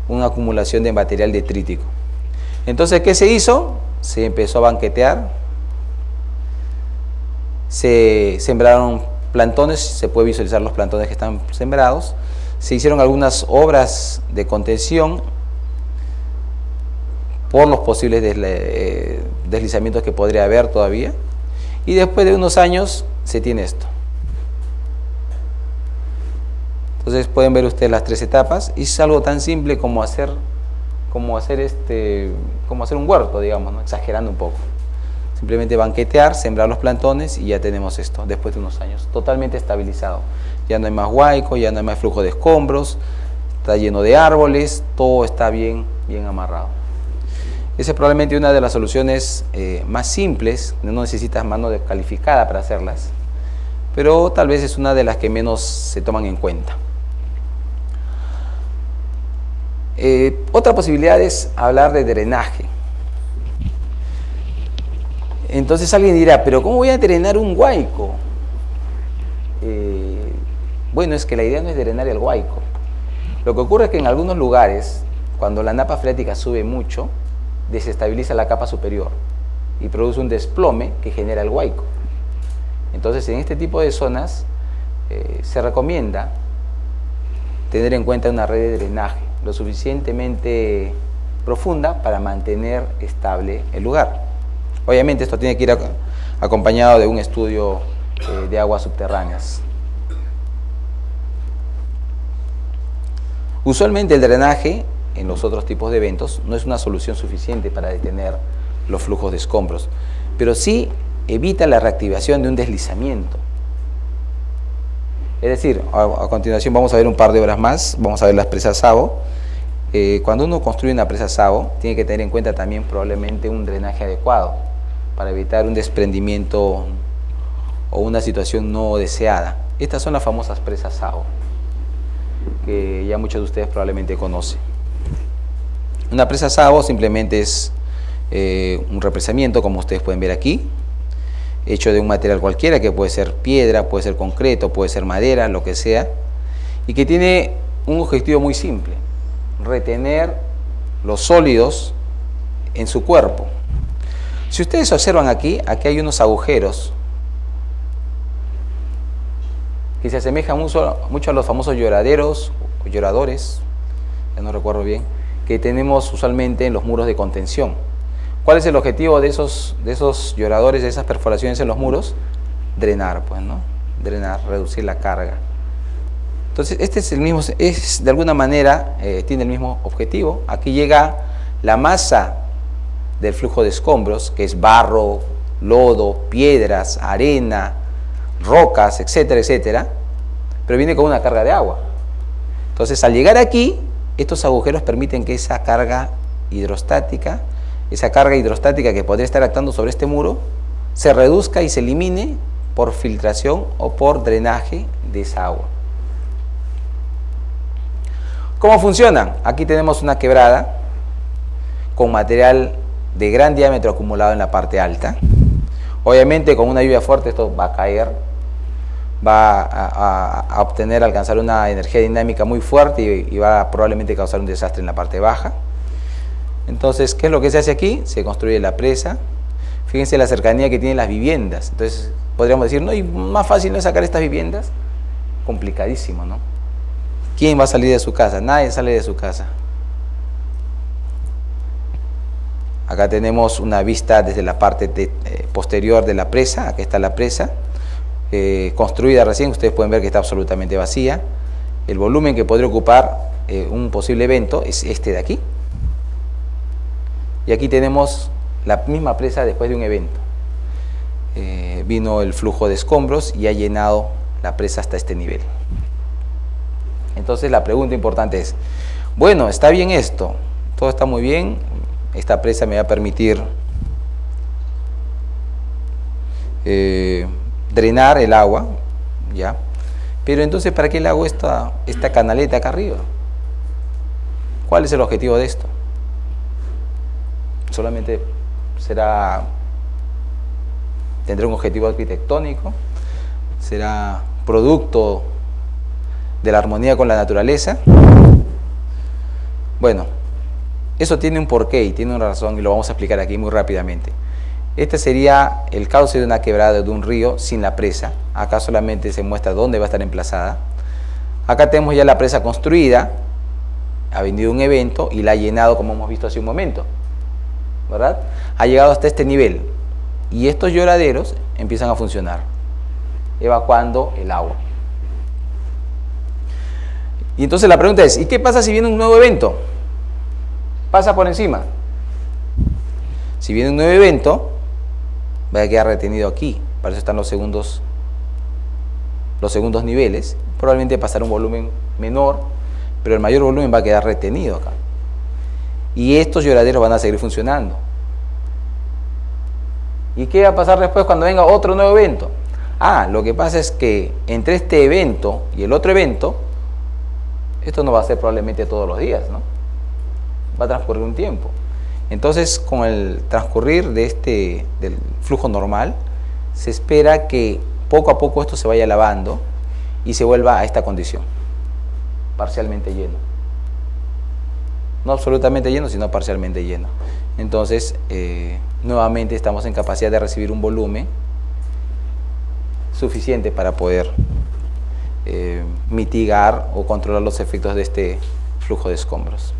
una acumulación de material detrítico. Entonces, ¿qué se hizo? Se empezó a banquetear, se sembraron plantones, se puede visualizar los plantones que están sembrados, se hicieron algunas obras de contención por los posibles deslizamientos que podría haber todavía, y después de unos años se tiene esto. Entonces pueden ver ustedes las 3 etapas, y es algo tan simple como hacer un huerto, digamos, ¿no? Exagerando un poco. Simplemente banquetear, sembrar los plantones, y ya tenemos esto, después de unos años, totalmente estabilizado. Ya no hay más huaico, ya no hay más flujo de escombros, está lleno de árboles, todo está bien amarrado. Esa es probablemente una de las soluciones más simples, no necesitas mano calificada para hacerlas, pero tal vez es una de las que menos se toman en cuenta. Otra posibilidad es hablar de drenaje. Entonces alguien dirá, pero ¿cómo voy a drenar un huaico? Bueno, es que la idea no es drenar el huaico. Lo que ocurre es que en algunos lugares, cuando la napa freática sube mucho, desestabiliza la capa superior y produce un desplome que genera el huaico. Entonces, en este tipo de zonas se recomienda tener en cuenta una red de drenaje lo suficientemente profunda para mantener estable el lugar. Obviamente esto tiene que ir acompañado de un estudio de aguas subterráneas. Usualmente el drenaje en los otros tipos de eventos no es una solución suficiente para detener los flujos de escombros, pero sí evita la reactivación de un deslizamiento. Es decir, a continuación vamos a ver un par de obras más, vamos a ver las presas Savo. Cuando uno construye una presa Savo, tiene que tener en cuenta también probablemente un drenaje adecuado para evitar un desprendimiento o una situación no deseada. Estas son las famosas presas Savo, que ya muchos de ustedes probablemente conocen. Una presa Savo simplemente es un represamiento, como ustedes pueden ver aquí, hecho de un material cualquiera, que puede ser piedra, puede ser concreto, puede ser madera, lo que sea, y que tiene un objetivo muy simple: retener los sólidos en su cuerpo. Si ustedes observan aquí hay unos agujeros que se asemejan mucho a los famosos lloraderos o lloradores, ya no recuerdo bien, que tenemos usualmente en los muros de contención. ¿Cuál es el objetivo de esos lloradores, de esas perforaciones en los muros? Drenar, pues, ¿no? Drenar, reducir la carga. Entonces, este es el mismo, de alguna manera, tiene el mismo objetivo. Aquí llega la masa del flujo de escombros, que es barro, lodo, piedras, arena, rocas, etcétera, etcétera, pero viene con una carga de agua. Entonces, al llegar aquí, estos agujeros permiten que esa carga hidrostática que podría estar actuando sobre este muro, se reduzca y se elimine por filtración o por drenaje de esa agua. ¿Cómo funcionan? Aquí tenemos una quebrada con material de gran diámetro acumulado en la parte alta. Obviamente con una lluvia fuerte esto va a caer, va a alcanzar una energía dinámica muy fuerte y va a probablemente causar un desastre en la parte baja. Entonces, ¿qué es lo que se hace aquí? Se construye la presa. Fíjense la cercanía que tienen las viviendas. Entonces, podríamos decir, no, y más fácil no es sacar estas viviendas. Complicadísimo, ¿no? ¿Quién va a salir de su casa? Nadie sale de su casa. Acá tenemos una vista desde la parte posterior de la presa. Aquí está la presa, construida recién. Ustedes pueden ver que está absolutamente vacía. El volumen que podría ocupar un posible evento es este de aquí. Y aquí tenemos la misma presa después de un evento. Vino el flujo de escombros y ha llenado la presa hasta este nivel. Entonces la pregunta importante es, bueno, está bien esto, todo está muy bien, esta presa me va a permitir drenar el agua, ¿ya? Pero entonces, ¿para qué le hago esta canaleta acá arriba? ¿Cuál es el objetivo de esto? Solamente tendrá un objetivo arquitectónico, será producto de la armonía con la naturaleza. Bueno, eso tiene un porqué y tiene una razón y lo vamos a explicar aquí muy rápidamente. Este sería el cauce de una quebrada de un río sin la presa. Acá solamente se muestra dónde va a estar emplazada. Acá tenemos ya la presa construida, ha venido un evento y la ha llenado, como hemos visto hace un momento, ¿verdad? Ha llegado hasta este nivel y estos lloraderos empiezan a funcionar, evacuando el agua. Y entonces la pregunta es, ¿y qué pasa si viene un nuevo evento? Pasa por encima. Si viene un nuevo evento, va a quedar retenido aquí. Para eso están los segundos niveles. Probablemente pasará un volumen menor, pero el mayor volumen va a quedar retenido acá. Y estos lloraderos van a seguir funcionando. ¿Y qué va a pasar después cuando venga otro nuevo evento? Lo que pasa es que entre este evento y el otro evento, esto no va a ser probablemente todos los días, ¿no? Va a transcurrir un tiempo. Entonces, con el transcurrir del flujo normal, se espera que poco a poco esto se vaya lavando y se vuelva a esta condición, parcialmente lleno. No absolutamente lleno, sino parcialmente lleno. Entonces, nuevamente estamos en capacidad de recibir un volumen suficiente para poder mitigar o controlar los efectos de este flujo de escombros.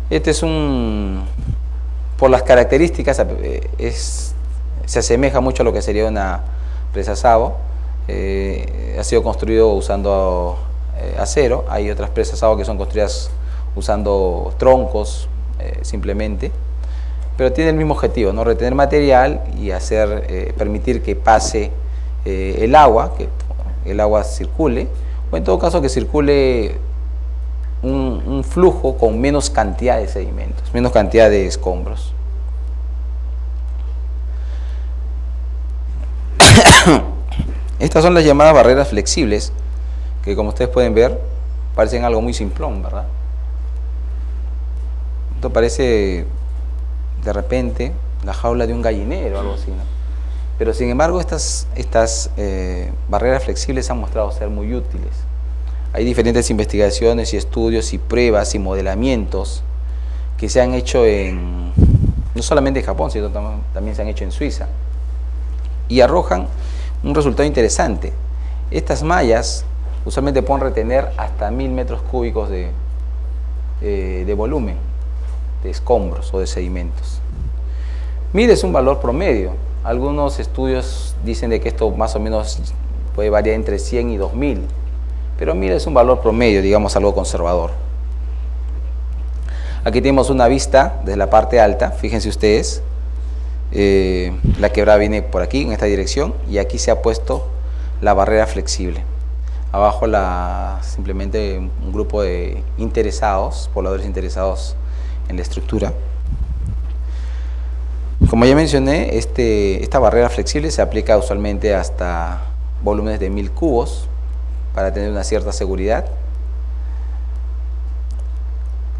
Este es por las características, se asemeja mucho a lo que sería una presa Savo. Ha sido construido usando acero. Hay otras presas Savo que son construidas usando troncos simplemente, pero tiene el mismo objetivo, ¿no? Retener material y permitir que pase el agua, que el agua circule, o en todo caso que circule un flujo con menos cantidad de sedimentos, menos cantidad de escombros. Estas son las llamadas barreras flexibles, que como ustedes pueden ver, parecen algo muy simplón, ¿verdad? Esto parece de repente la jaula de un gallinero o algo así, ¿no? Pero sin embargo estas barreras flexibles se han mostrado ser muy útiles. Hay diferentes investigaciones y estudios y pruebas y modelamientos que se han hecho no solamente en Japón, sino también se han hecho en Suiza, y arrojan un resultado interesante. Estas mallas usualmente pueden retener hasta 1000 metros cúbicos de volumen, de escombros o de sedimentos. 1000 es un valor promedio. Algunos estudios dicen de que esto más o menos puede variar entre 100 y 2000, pero 1000 es un valor promedio, digamos algo conservador. Aquí tenemos una vista desde la parte alta, fíjense ustedes, la quebrada viene por aquí, en esta dirección, y aquí se ha puesto la barrera flexible. Abajo simplemente un grupo de pobladores interesados en la estructura. Como ya mencioné, esta barrera flexible se aplica usualmente hasta volúmenes de 1000 cubos para tener una cierta seguridad.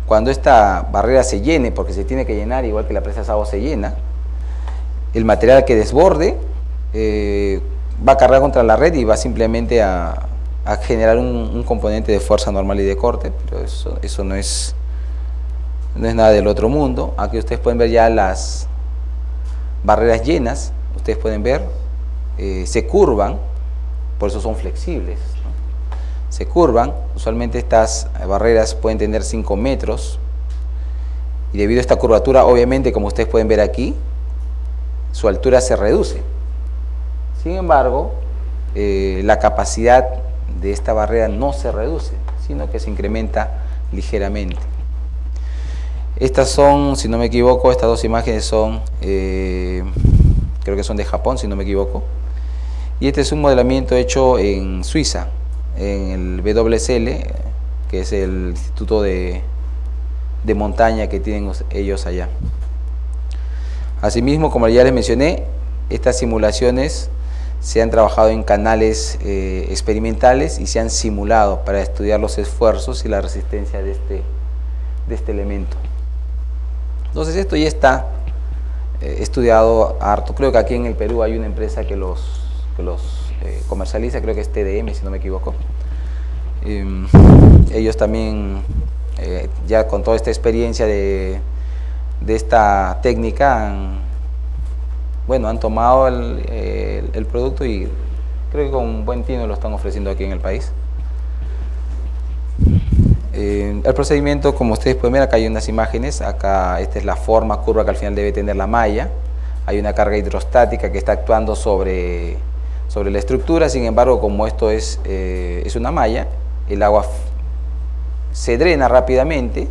Cuando esta barrera se llene, porque se tiene que llenar igual que la presa Savo se llena, el material que desborde va a cargar contra la red y va simplemente a generar un componente de fuerza normal y de corte, pero eso no es nada del otro mundo. Aquí ustedes pueden ver ya las barreras llenas, ustedes pueden ver, se curvan, por eso son flexibles, ¿no? se curvan. Usualmente estas barreras pueden tener 5 metros y debido a esta curvatura, obviamente, como ustedes pueden ver aquí, su altura se reduce. Sin embargo, la capacidad de esta barrera no se reduce, sino que se incrementa ligeramente. Estas son, si no me equivoco, estas dos imágenes son, creo que son de Japón, si no me equivoco. Y este es un modelamiento hecho en Suiza, en el WSL, que es el instituto de montaña que tienen ellos allá. Asimismo, como ya les mencioné, estas simulaciones se han trabajado en canales experimentales y se han simulado para estudiar los esfuerzos y la resistencia de este elemento. Entonces esto ya está estudiado harto. Creo que aquí en el Perú hay una empresa que los comercializa, creo que es TDM, si no me equivoco. Ellos también, ya con toda esta experiencia de esta técnica, han tomado el producto y creo que con un buen tino lo están ofreciendo aquí en el país. El procedimiento, como ustedes pueden ver, acá hay unas imágenes. Acá esta es la forma curva que al final debe tener la malla. Hay una carga hidrostática que está actuando sobre la estructura. Sin embargo, como esto es una malla, el agua se drena rápidamente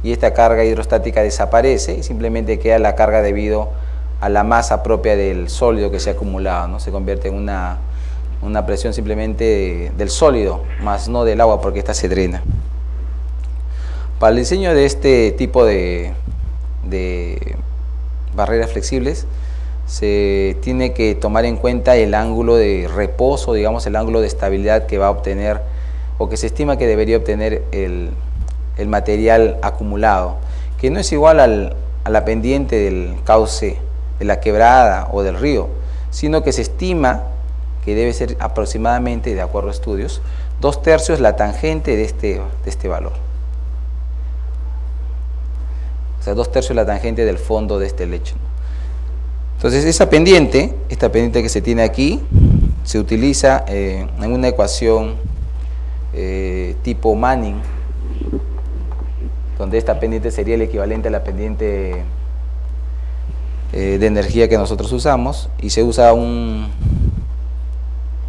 y esta carga hidrostática desaparece y simplemente queda la carga debido a la masa propia del sólido que se ha acumulado, ¿no? Se convierte en una presión simplemente del sólido, más no del agua, porque esta se drena. Para el diseño de este tipo de barreras flexibles se tiene que tomar en cuenta el ángulo de reposo, digamos el ángulo de estabilidad que va a obtener o que se estima que debería obtener el material acumulado, que no es igual a la pendiente del cauce, de la quebrada o del río, sino que se estima que debe ser aproximadamente, de acuerdo a estudios, 2/3 la tangente de este valor. O sea, 2/3 la tangente del fondo de este lecho. Entonces, esta pendiente que se tiene aquí, se utiliza en una ecuación tipo Manning, donde esta pendiente sería el equivalente a la pendiente de energía que nosotros usamos, y se usa un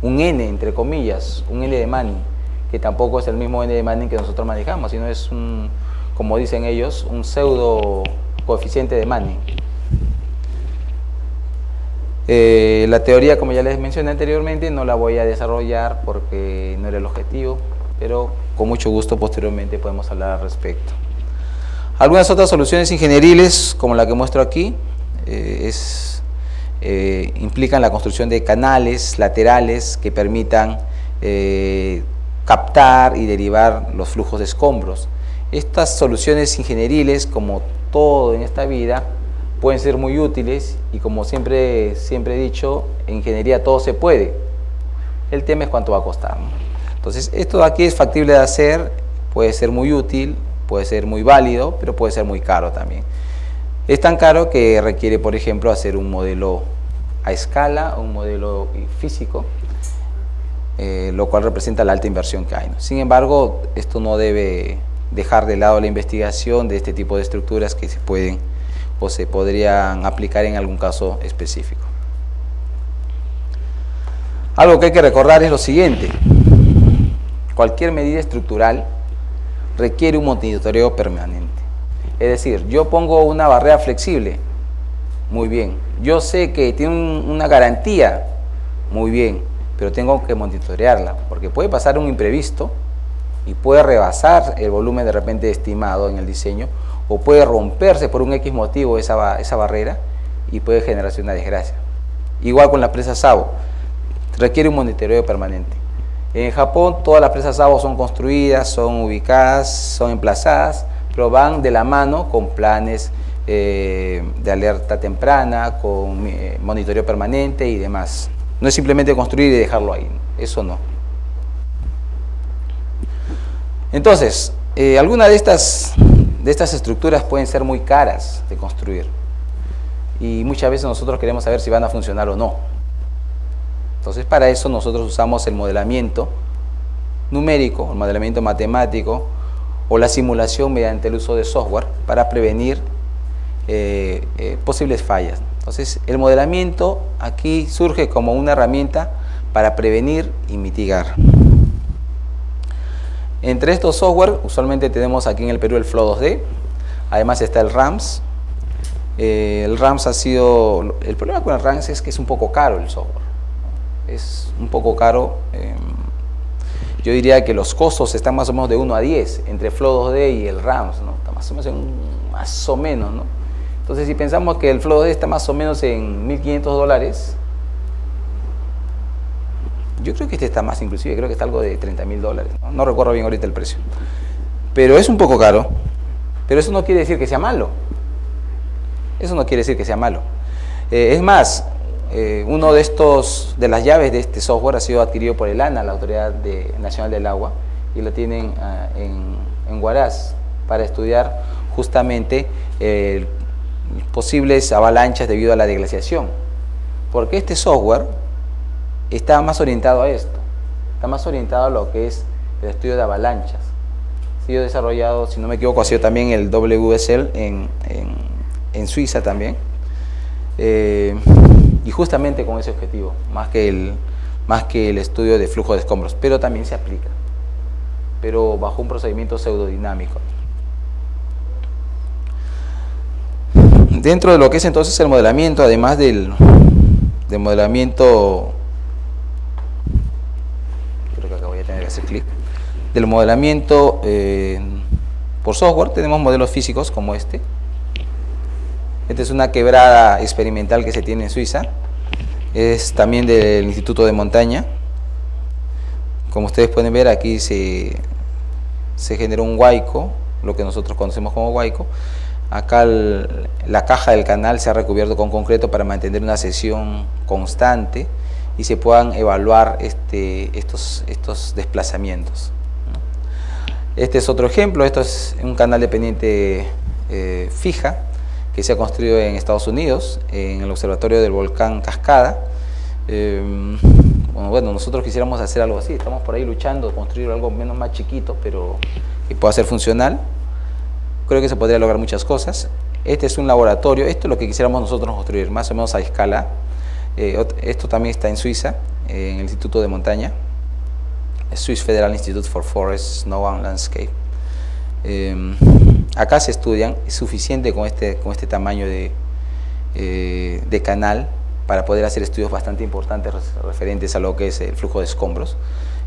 N, entre comillas, un N de Manning, que tampoco es el mismo N de Manning que nosotros manejamos, sino es como dicen ellos, un pseudo coeficiente de Manning. La teoría, como ya les mencioné anteriormente, no la voy a desarrollar porque no era el objetivo, pero con mucho gusto posteriormente podemos hablar al respecto. Algunas otras soluciones ingenieriles, como la que muestro aquí, implican la construcción de canales laterales que permitan captar y derivar los flujos de escombros. Estas soluciones ingenieriles, como todo en esta vida, pueden ser muy útiles y, como siempre he dicho, en ingeniería todo se puede. El tema es cuánto va a costar, ¿no? Entonces, esto de aquí es factible de hacer, puede ser muy útil, puede ser muy válido, pero puede ser muy caro también. Es tan caro que requiere, por ejemplo, hacer un modelo a escala, un modelo físico, lo cual representa la alta inversión que hay, ¿no? Sin embargo, esto no debe dejar de lado la investigación de este tipo de estructuras que se pueden o se podrían aplicar en algún caso específico. Algo que hay que recordar es lo siguiente: cualquier medida estructural requiere un monitoreo permanente. Es decir, yo pongo una barrera flexible, muy bien, yo sé que tiene una garantía, muy bien, pero tengo que monitorearla, porque puede pasar un imprevisto y puede rebasar el volumen de repente estimado en el diseño, o puede romperse por un X motivo esa barrera y puede generarse una desgracia. Igual con la presa Savo, requiere un monitoreo permanente. En Japón todas las presas Savo son construidas, son ubicadas, son emplazadas, pero van de la mano con planes de alerta temprana, con monitoreo permanente y demás. No es simplemente construir y dejarlo ahí, eso no. Entonces, algunas de estas estructuras pueden ser muy caras de construir y muchas veces nosotros queremos saber si van a funcionar o no. Entonces, para eso nosotros usamos el modelamiento numérico, el modelamiento matemático o la simulación mediante el uso de software para prevenir posibles fallas. Entonces, el modelamiento aquí surge como una herramienta para prevenir y mitigar. Entre estos software, usualmente tenemos aquí en el Perú el Flow 2D, además está el RAMS. El RAMS el problema con el RAMS es que es un poco caro el software, es un poco caro. Yo diría que los costos están más o menos de 1 a 10 entre Flow 2D y el RAMS, ¿no? Está más o menos, ¿no? Entonces, si pensamos que el Flow 2D está más o menos en $1.500, yo creo que este está más, inclusive creo que está algo de $30.000, ¿no? No recuerdo bien ahorita el precio, pero es un poco caro. Pero eso no quiere decir que sea malo. Eso no quiere decir que sea malo. Es más, uno de las llaves de este software ha sido adquirido por el ANA, la Autoridad Nacional del Agua, y lo tienen en Huaraz para estudiar justamente posibles avalanchas debido a la deglaciación. Porque este software está más orientado a esto, está más orientado a lo que es el estudio de avalanchas. Ha sido desarrollado, si no me equivoco, ha sido también el WSL en Suiza también, y justamente con ese objetivo, más que el estudio de flujo de escombros, pero también se aplica, pero bajo un procedimiento pseudodinámico. Dentro de lo que es entonces el modelamiento, además del modelamiento, creo que acá voy a tener que hacer clic, del modelamiento por software, tenemos modelos físicos como este. Esta es una quebrada experimental que se tiene en Suiza, es también del Instituto de Montaña. Como ustedes pueden ver, aquí se generó un huaico, lo que nosotros conocemos como huaico. Acá la caja del canal se ha recubierto con concreto para mantener una sección constante y se puedan evaluar estos desplazamientos. Este es otro ejemplo. Esto es un canal de pendiente fija que se ha construido en Estados Unidos, en el observatorio del volcán Cascada. Bueno, nosotros quisiéramos hacer algo así, estamos por ahí luchando, construir algo menos más chiquito, pero que pueda ser funcional. Creo que se podría lograr muchas cosas. Este es un laboratorio, esto es lo que quisiéramos nosotros construir, más o menos a escala. Esto también está en Suiza, en el Instituto de Montaña, Swiss Federal Institute for Forest, Snow and Landscape. Acá se estudian, es suficiente con este tamaño de canal para poder hacer estudios bastante importantes referentes a lo que es el flujo de escombros.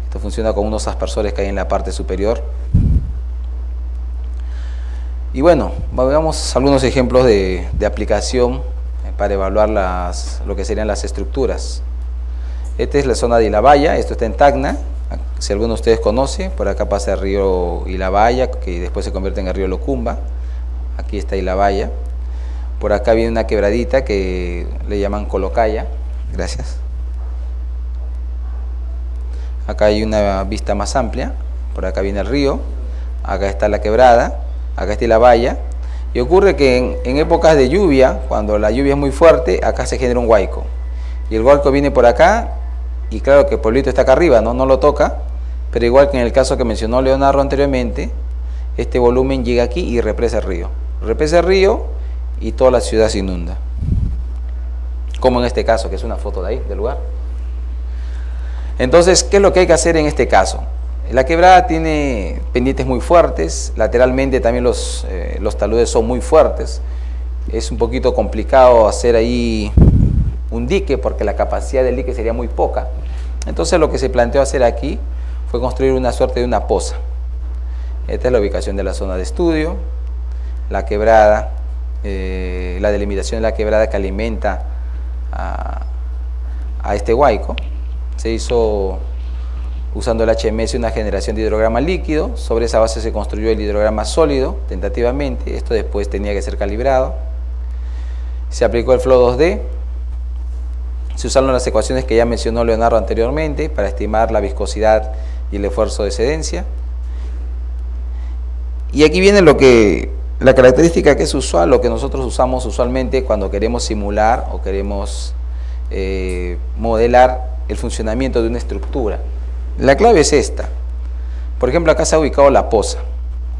Esto funciona con unos aspersores que hay en la parte superior. Y bueno, veamos algunos ejemplos de aplicación para evaluar lo que serían las estructuras. Esta es la zona de Ilabaya, esto está en Tacna. Si alguno de ustedes conoce, por acá pasa el río Ilabaya, que después se convierte en el río Locumba. Aquí está Ilabaya. Por acá viene una quebradita que le llaman Colocaya. Gracias. Acá hay una vista más amplia. Por acá viene el río. Acá está la quebrada. Acá está Ilabaya. Y ocurre que en épocas de lluvia, cuando la lluvia es muy fuerte, acá se genera un huaico. Y el huaico viene por acá. Y claro que el pueblito está acá arriba, no lo toca, pero igual que en el caso que mencionó Leonardo anteriormente, este volumen llega aquí y represa el río. Represa el río y toda la ciudad se inunda. Como en este caso, que es una foto de ahí, del lugar. Entonces, ¿qué es lo que hay que hacer en este caso? La quebrada tiene pendientes muy fuertes, lateralmente también los taludes son muy fuertes. Es un poquito complicado hacer ahí un dique porque la capacidad del dique sería muy poca. Entonces lo que se planteó hacer aquí fue construir una suerte de una poza. Esta es la ubicación de la zona de estudio, la quebrada, la delimitación de la quebrada que alimenta a este huaico. Se hizo usando el HMS una generación de hidrograma líquido. Sobre esa base se construyó el hidrograma sólido tentativamente. Esto después tenía que ser calibrado. Se aplicó el Flow 2D. Se usaron las ecuaciones que ya mencionó Leonardo anteriormente para estimar la viscosidad y el esfuerzo de excedencia. Y aquí viene la característica que es usual, lo que nosotros usamos usualmente cuando queremos simular o queremos modelar el funcionamiento de una estructura. La clave es esta. Por ejemplo, acá se ha ubicado la poza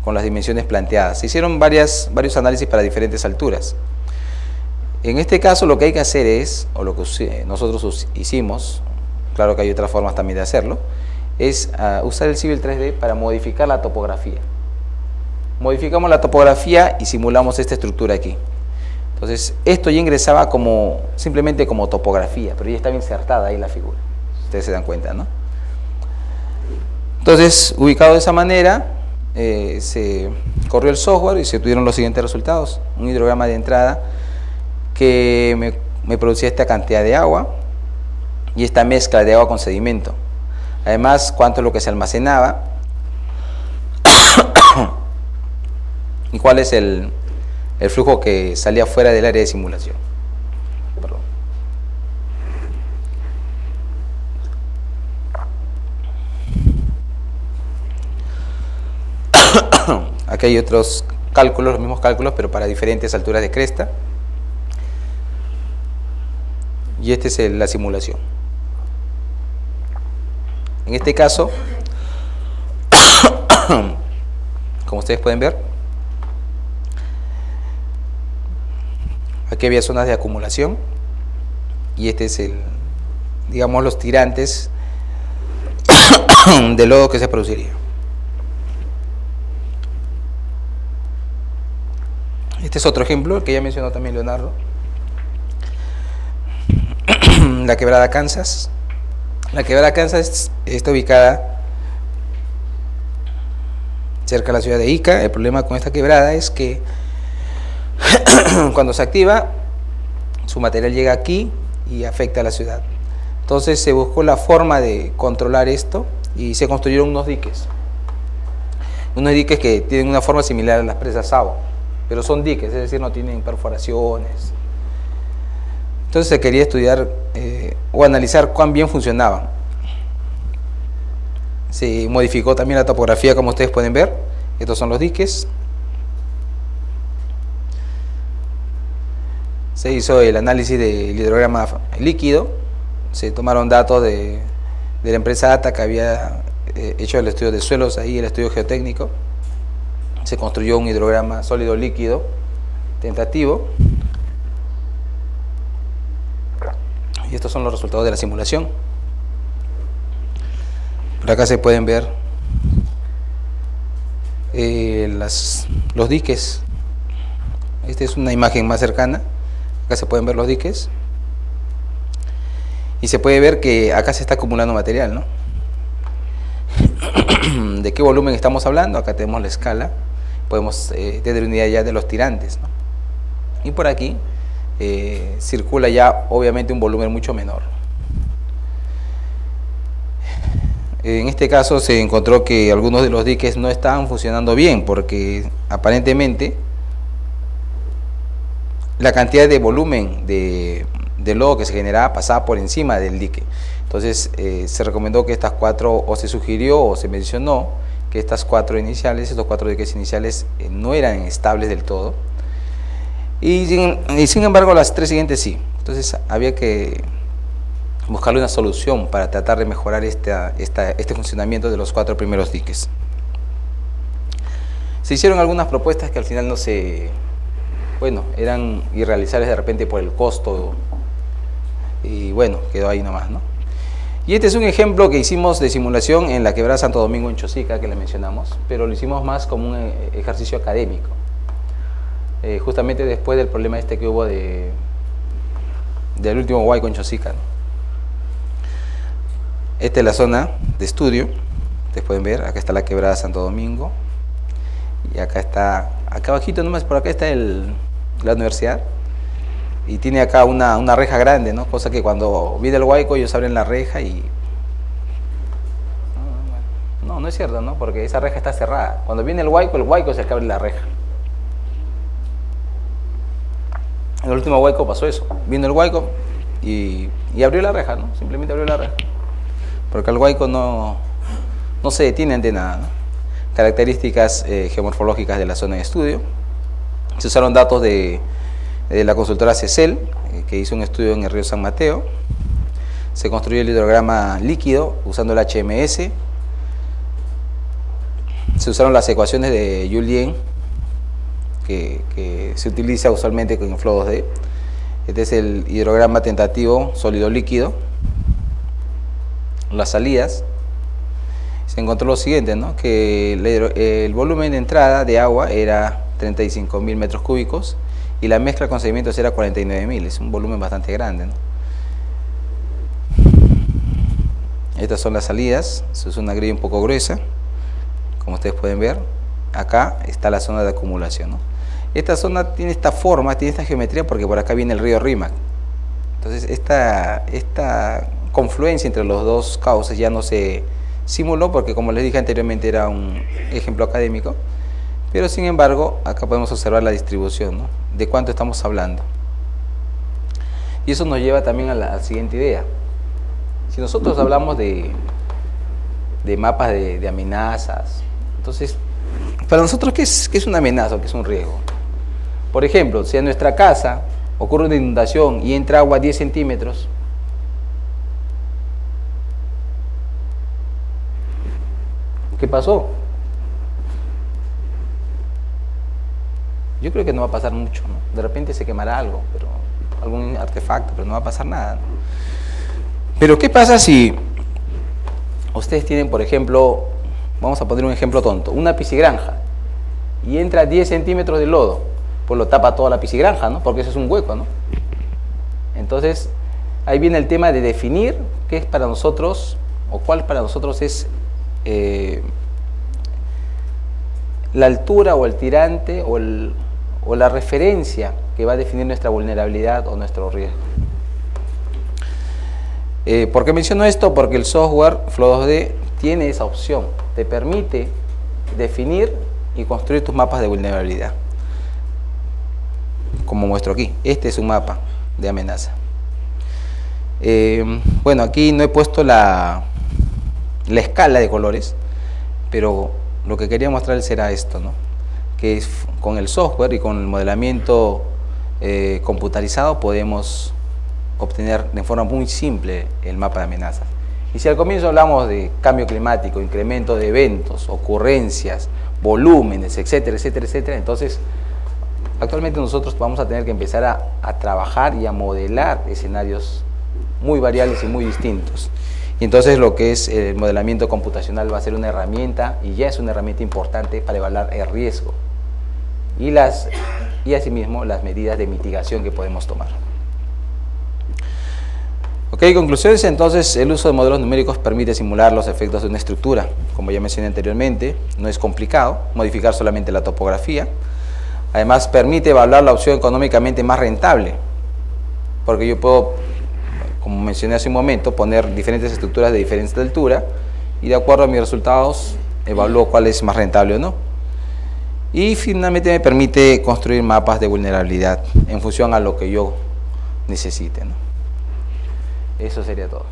con las dimensiones planteadas. Se hicieron varios análisis para diferentes alturas. En este caso lo que hay que hacer es, o lo que nosotros hicimos, claro que hay otras formas también de hacerlo, es usar el Civil 3D para modificar la topografía. Modificamos la topografía y simulamos esta estructura aquí. Entonces, esto ya ingresaba simplemente como topografía, pero ya estaba insertada ahí la figura. Ustedes se dan cuenta, ¿no? Entonces, ubicado de esa manera, se corrió el software y se obtuvieron los siguientes resultados. Un hidrograma de entrada que me producía esta cantidad de agua y esta mezcla de agua con sedimento. Además, cuánto es lo que se almacenaba y cuál es el flujo que salía fuera del área de simulación. Perdón. Aquí hay otros cálculos, los mismos cálculos, pero para diferentes alturas de cresta. Y esta es la simulación. En este caso, como ustedes pueden ver, aquí había zonas de acumulación y este es digamos, los tirantes de lodo que se produciría. Este es otro ejemplo, el que ya mencionó también Leonardo. La quebrada Kansas. La quebrada Kansas está ubicada cerca de la ciudad de Ica. El problema con esta quebrada es que cuando se activa, su material llega aquí y afecta a la ciudad. Entonces se buscó la forma de controlar esto y se construyeron unos diques. Unos diques que tienen una forma similar a las presas Savo, pero son diques, es decir, no tienen perforaciones. Entonces se quería estudiar o analizar cuán bien funcionaban. Se modificó también la topografía, como ustedes pueden ver. Estos son los diques. Se hizo el análisis del hidrograma líquido. Se tomaron datos de la empresa ATA que había hecho el estudio de suelos, ahí el estudio geotécnico. Se construyó un hidrograma sólido líquido tentativo. Y estos son los resultados de la simulación. Por acá se pueden ver los diques. Esta es una imagen más cercana. Acá se pueden ver los diques. Y se puede ver que acá se está acumulando material, ¿no? ¿De qué volumen estamos hablando? Acá tenemos la escala. Podemos tener una idea ya de los tirantes, ¿no? Y por aquí circula ya obviamente un volumen mucho menor. En este caso se encontró que algunos de los diques no estaban funcionando bien porque aparentemente la cantidad de volumen de lodo que se generaba pasaba por encima del dique. Entonces se recomendó que estas cuatro, o se sugirió o se mencionó que estos cuatro diques iniciales no eran estables del todo. Y sin embargo las tres siguientes sí. Entonces había que buscarle una solución para tratar de mejorar este funcionamiento de los cuatro primeros diques. Se hicieron algunas propuestas que al final eran irrealizables de repente por el costo y bueno, quedó ahí nomás, ¿no? Y este es un ejemplo que hicimos de simulación en la quebrada Santo Domingo en Chosica, que le mencionamos, pero lo hicimos más como un ejercicio académico. Justamente después del problema que hubo del último huaico en Chosica, ¿no? Esta es la zona de estudio. Ustedes pueden ver, acá está la quebrada Santo Domingo y acá abajito nomás, por acá está la universidad y tiene acá una reja grande, ¿no? Cosa que cuando viene el huaico ellos abren la reja y no es cierto, ¿no? Porque esa reja está cerrada. Cuando viene el huaico es el que abre la reja. En el último huaico pasó eso. Vino el huaico y abrió la reja, ¿no? Simplemente abrió la reja. Porque el huaico no se detiene ante nada, ¿no? Características geomorfológicas de la zona de estudio. Se usaron datos de la consultora CECEL, que hizo un estudio en el río San Mateo. Se construyó el hidrograma líquido usando el HMS. se usaron las ecuaciones de Julien, que se utiliza usualmente con Flow 2D. Este es el hidrograma tentativo sólido-líquido. Las salidas. Se encontró lo siguiente, ¿no? Que el volumen de entrada de agua era 35.000 metros cúbicos y la mezcla con sedimentos era 49.000. Es un volumen bastante grande, ¿no? Estas son las salidas. Eso es una grilla un poco gruesa, como ustedes pueden ver. Acá está la zona de acumulación, ¿no? Esta zona tiene esta forma, tiene esta geometría porque por acá viene el río Rímac. Entonces esta confluencia entre los dos cauces ya no se simuló porque, como les dije anteriormente, era un ejemplo académico. Pero sin embargo, acá podemos observar la distribución, ¿no? De cuánto estamos hablando. Y eso nos lleva también a la siguiente idea. Si nosotros hablamos de mapas de amenazas, entonces, para nosotros, ¿qué es una amenaza o qué es un riesgo? Por ejemplo, si en nuestra casa ocurre una inundación y entra agua 10 centímetros, ¿qué pasó? Yo creo que no va a pasar mucho, ¿no? De repente se quemará algo, pero algún artefacto, pero no va a pasar nada, ¿no? Pero ¿qué pasa si ustedes tienen, por ejemplo, vamos a poner un ejemplo tonto, una piscigranja y entra 10 centímetros de lodo? Pues lo tapa toda la piscigranja, ¿no? Porque eso es un hueco, ¿no? Entonces, ahí viene el tema de definir qué es para nosotros, o cuál para nosotros es la altura o el tirante o la referencia que va a definir nuestra vulnerabilidad o nuestro riesgo. ¿Por qué menciono esto? Porque el software Flow 2D tiene esa opción, te permite definir y construir tus mapas de vulnerabilidad. Como muestro aquí, este es un mapa de amenaza. Bueno, aquí no he puesto la escala de colores, pero lo que quería mostrarles será esto, ¿no? Que es, con el software y con el modelamiento computarizado podemos obtener de forma muy simple el mapa de amenazas. Y si al comienzo hablamos de cambio climático, incremento de eventos, ocurrencias, volúmenes, etcétera, etcétera, etcétera, entonces actualmente nosotros vamos a tener que empezar a trabajar y a modelar escenarios muy variables y muy distintos. Y entonces lo que es el modelamiento computacional va a ser una herramienta, y ya es una herramienta importante para evaluar el riesgo y asimismo las medidas de mitigación que podemos tomar. Ok, conclusiones. Entonces, el uso de modelos numéricos permite simular los efectos de una estructura. Como ya mencioné anteriormente, no es complicado modificar solamente la topografía. Además, permite evaluar la opción económicamente más rentable, porque yo puedo, como mencioné hace un momento, poner diferentes estructuras de diferente altura y de acuerdo a mis resultados evalúo cuál es más rentable o no. Y finalmente me permite construir mapas de vulnerabilidad en función a lo que yo necesite, ¿no? Eso sería todo.